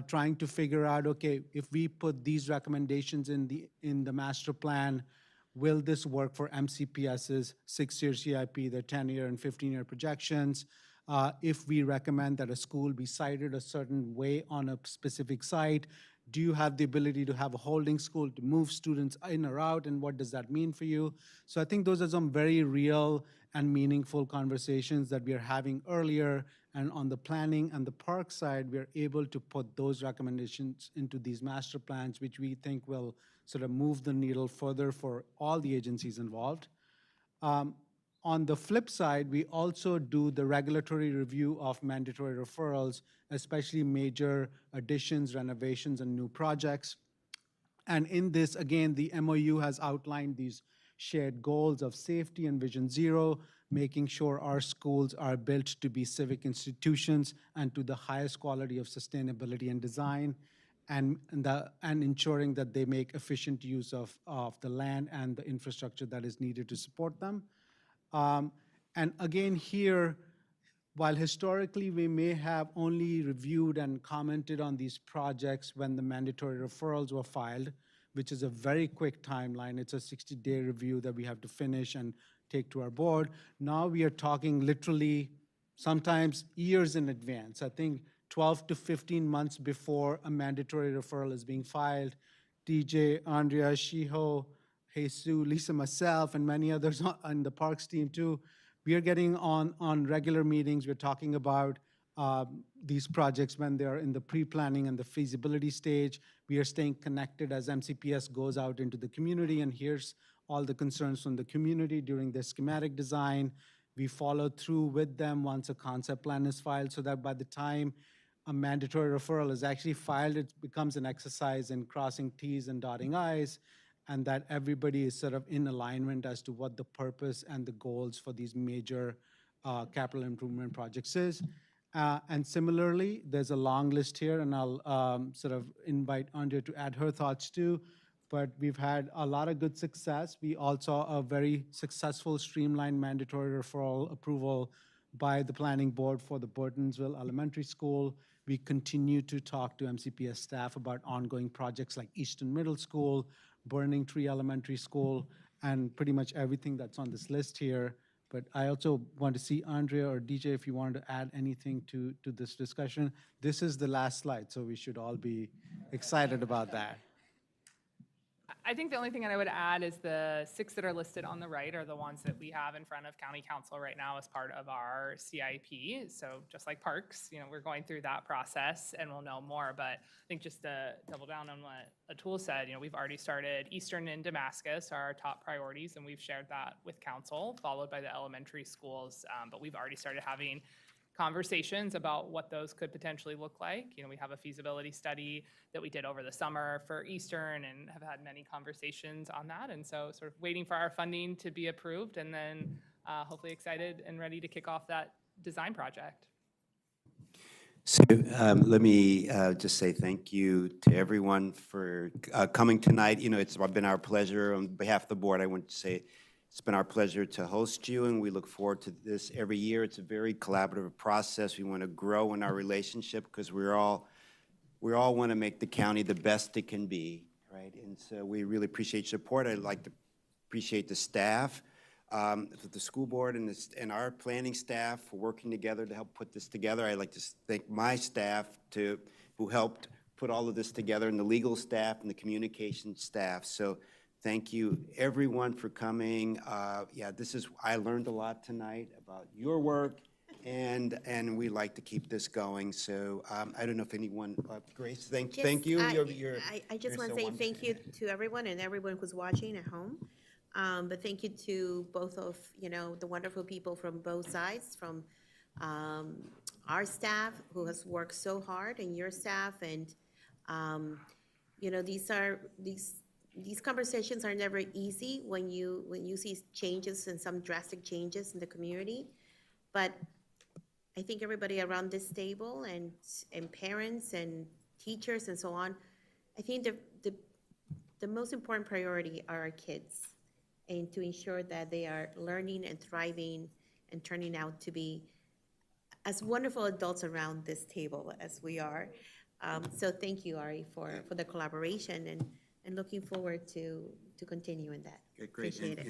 trying to figure out, okay, if we put these recommendations in the master plan, will this work for MCPS's 6-year CIP, the 10-year and 15-year projections? If we recommend that a school be sited a certain way on a specific site, do you have the ability to have a holding school to move students in or out, and what does that mean for you? So I think those are some very real and meaningful conversations that we are having earlier, and on the planning and the park side, we are able to put those recommendations into these master plans, which we think will sort of move the needle further for all the agencies involved. On the flip side, we also do the regulatory review of mandatory referrals, especially major additions, renovations, and new projects. And in this, again, the MOU has outlined these shared goals of safety and Vision Zero, making sure our schools are built to be civic institutions and to the highest quality of sustainability and design, and ensuring that they make efficient use of the land and the infrastructure that is needed to support them. And again here, while historically we may have only reviewed and commented on these projects when the mandatory referrals were filed, which is a very quick timeline, it's a 60-day review that we have to finish and take to our board. Now we are talking literally sometimes years in advance. I think 12 to 15 months before a mandatory referral is being filed. DJ, Andrea, Shiho, Jesus, Lisa, myself, and many others on the Parks team too, we are getting on regular meetings. We're talking about these projects when they're in the pre-planning and the feasibility stage. We are staying connected as MCPS goes out into the community and hears all the concerns from the community during the schematic design. We follow through with them once a concept plan is filed so that by the time a mandatory referral is actually filed, it becomes an exercise in crossing Ts and dotting Is, and that everybody is sort of in alignment as to what the purpose and the goals for these major capital improvement projects is. And similarly, there's a long list here, and I'll sort of invite Andrea to add her thoughts too. But we've had a lot of good success. We also saw a very successful streamlined mandatory referral approval by the planning board for the Burtonsville Elementary School. We continue to talk to MCPS staff about ongoing projects like Easton Middle School, Burning Tree Elementary School, and pretty much everything that's on this list here. But I also want to see Andrea or DJ if you wanted to add anything to this discussion. This is the last slide, so we should all be excited about that. I think the only thing that I would add is the 6 that are listed on the right are the ones that we have in front of County Council right now as part of our CIP. So just like parks, we're going through that process and we'll know more. But I think just to double down on what Atul said, we've already started Eastern and Damascus are our top priorities, and we've shared that with council, followed by the elementary schools. But we've already started having conversations about what those could potentially look like. We have a feasibility study that we did over the summer for Eastern and have had many conversations on that. And so sort of waiting for our funding to be approved and then hopefully excited and ready to kick off that design project. So let me just say thank you to everyone for coming tonight. It's been our pleasure on behalf of the board. I want to say it's been our pleasure to host you, and we look forward to this every year. It's a very collaborative process. We want to grow in our relationship because we all want to make the county the best it can be, right? And so we really appreciate your support. I'd like to appreciate the staff, the school board and our planning staff for working together to help put this together. I'd like to thank my staff who helped put all of this together, and the legal staff and the communication staff. So thank you, everyone, for coming. I learned a lot tonight about your work, and we like to keep this going. So I don't know if anyone, Grace, thank you. I just want to say thank you to everyone and everyone who's watching at home. But thank you to both of, the wonderful people from both sides, from our staff who has worked so hard, and your staff. And, these conversations are never easy when you see changes and some drastic changes in the community. But I think everybody around this table and parents and teachers and so on, I think the most important priority are our kids, and to ensure that they are learning and thriving and turning out to be as wonderful adults around this table as we are. So thank you, Ari, for the collaboration, and looking forward to continuing that. Great. Appreciate it.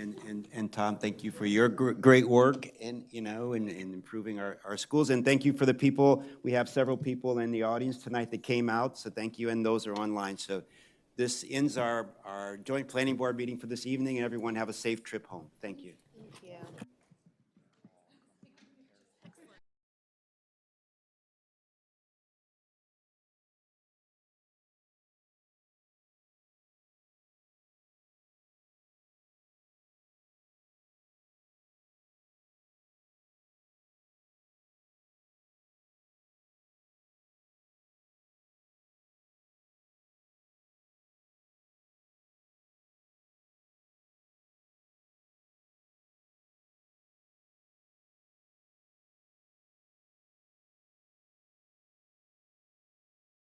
And Tom, thank you for your great work in improving our schools. And thank you for the people. We have several people in the audience tonight that came out, so thank you, and those are online. So this ends our joint planning board meeting for this evening, and everyone have a safe trip home. Thank you. Thank you.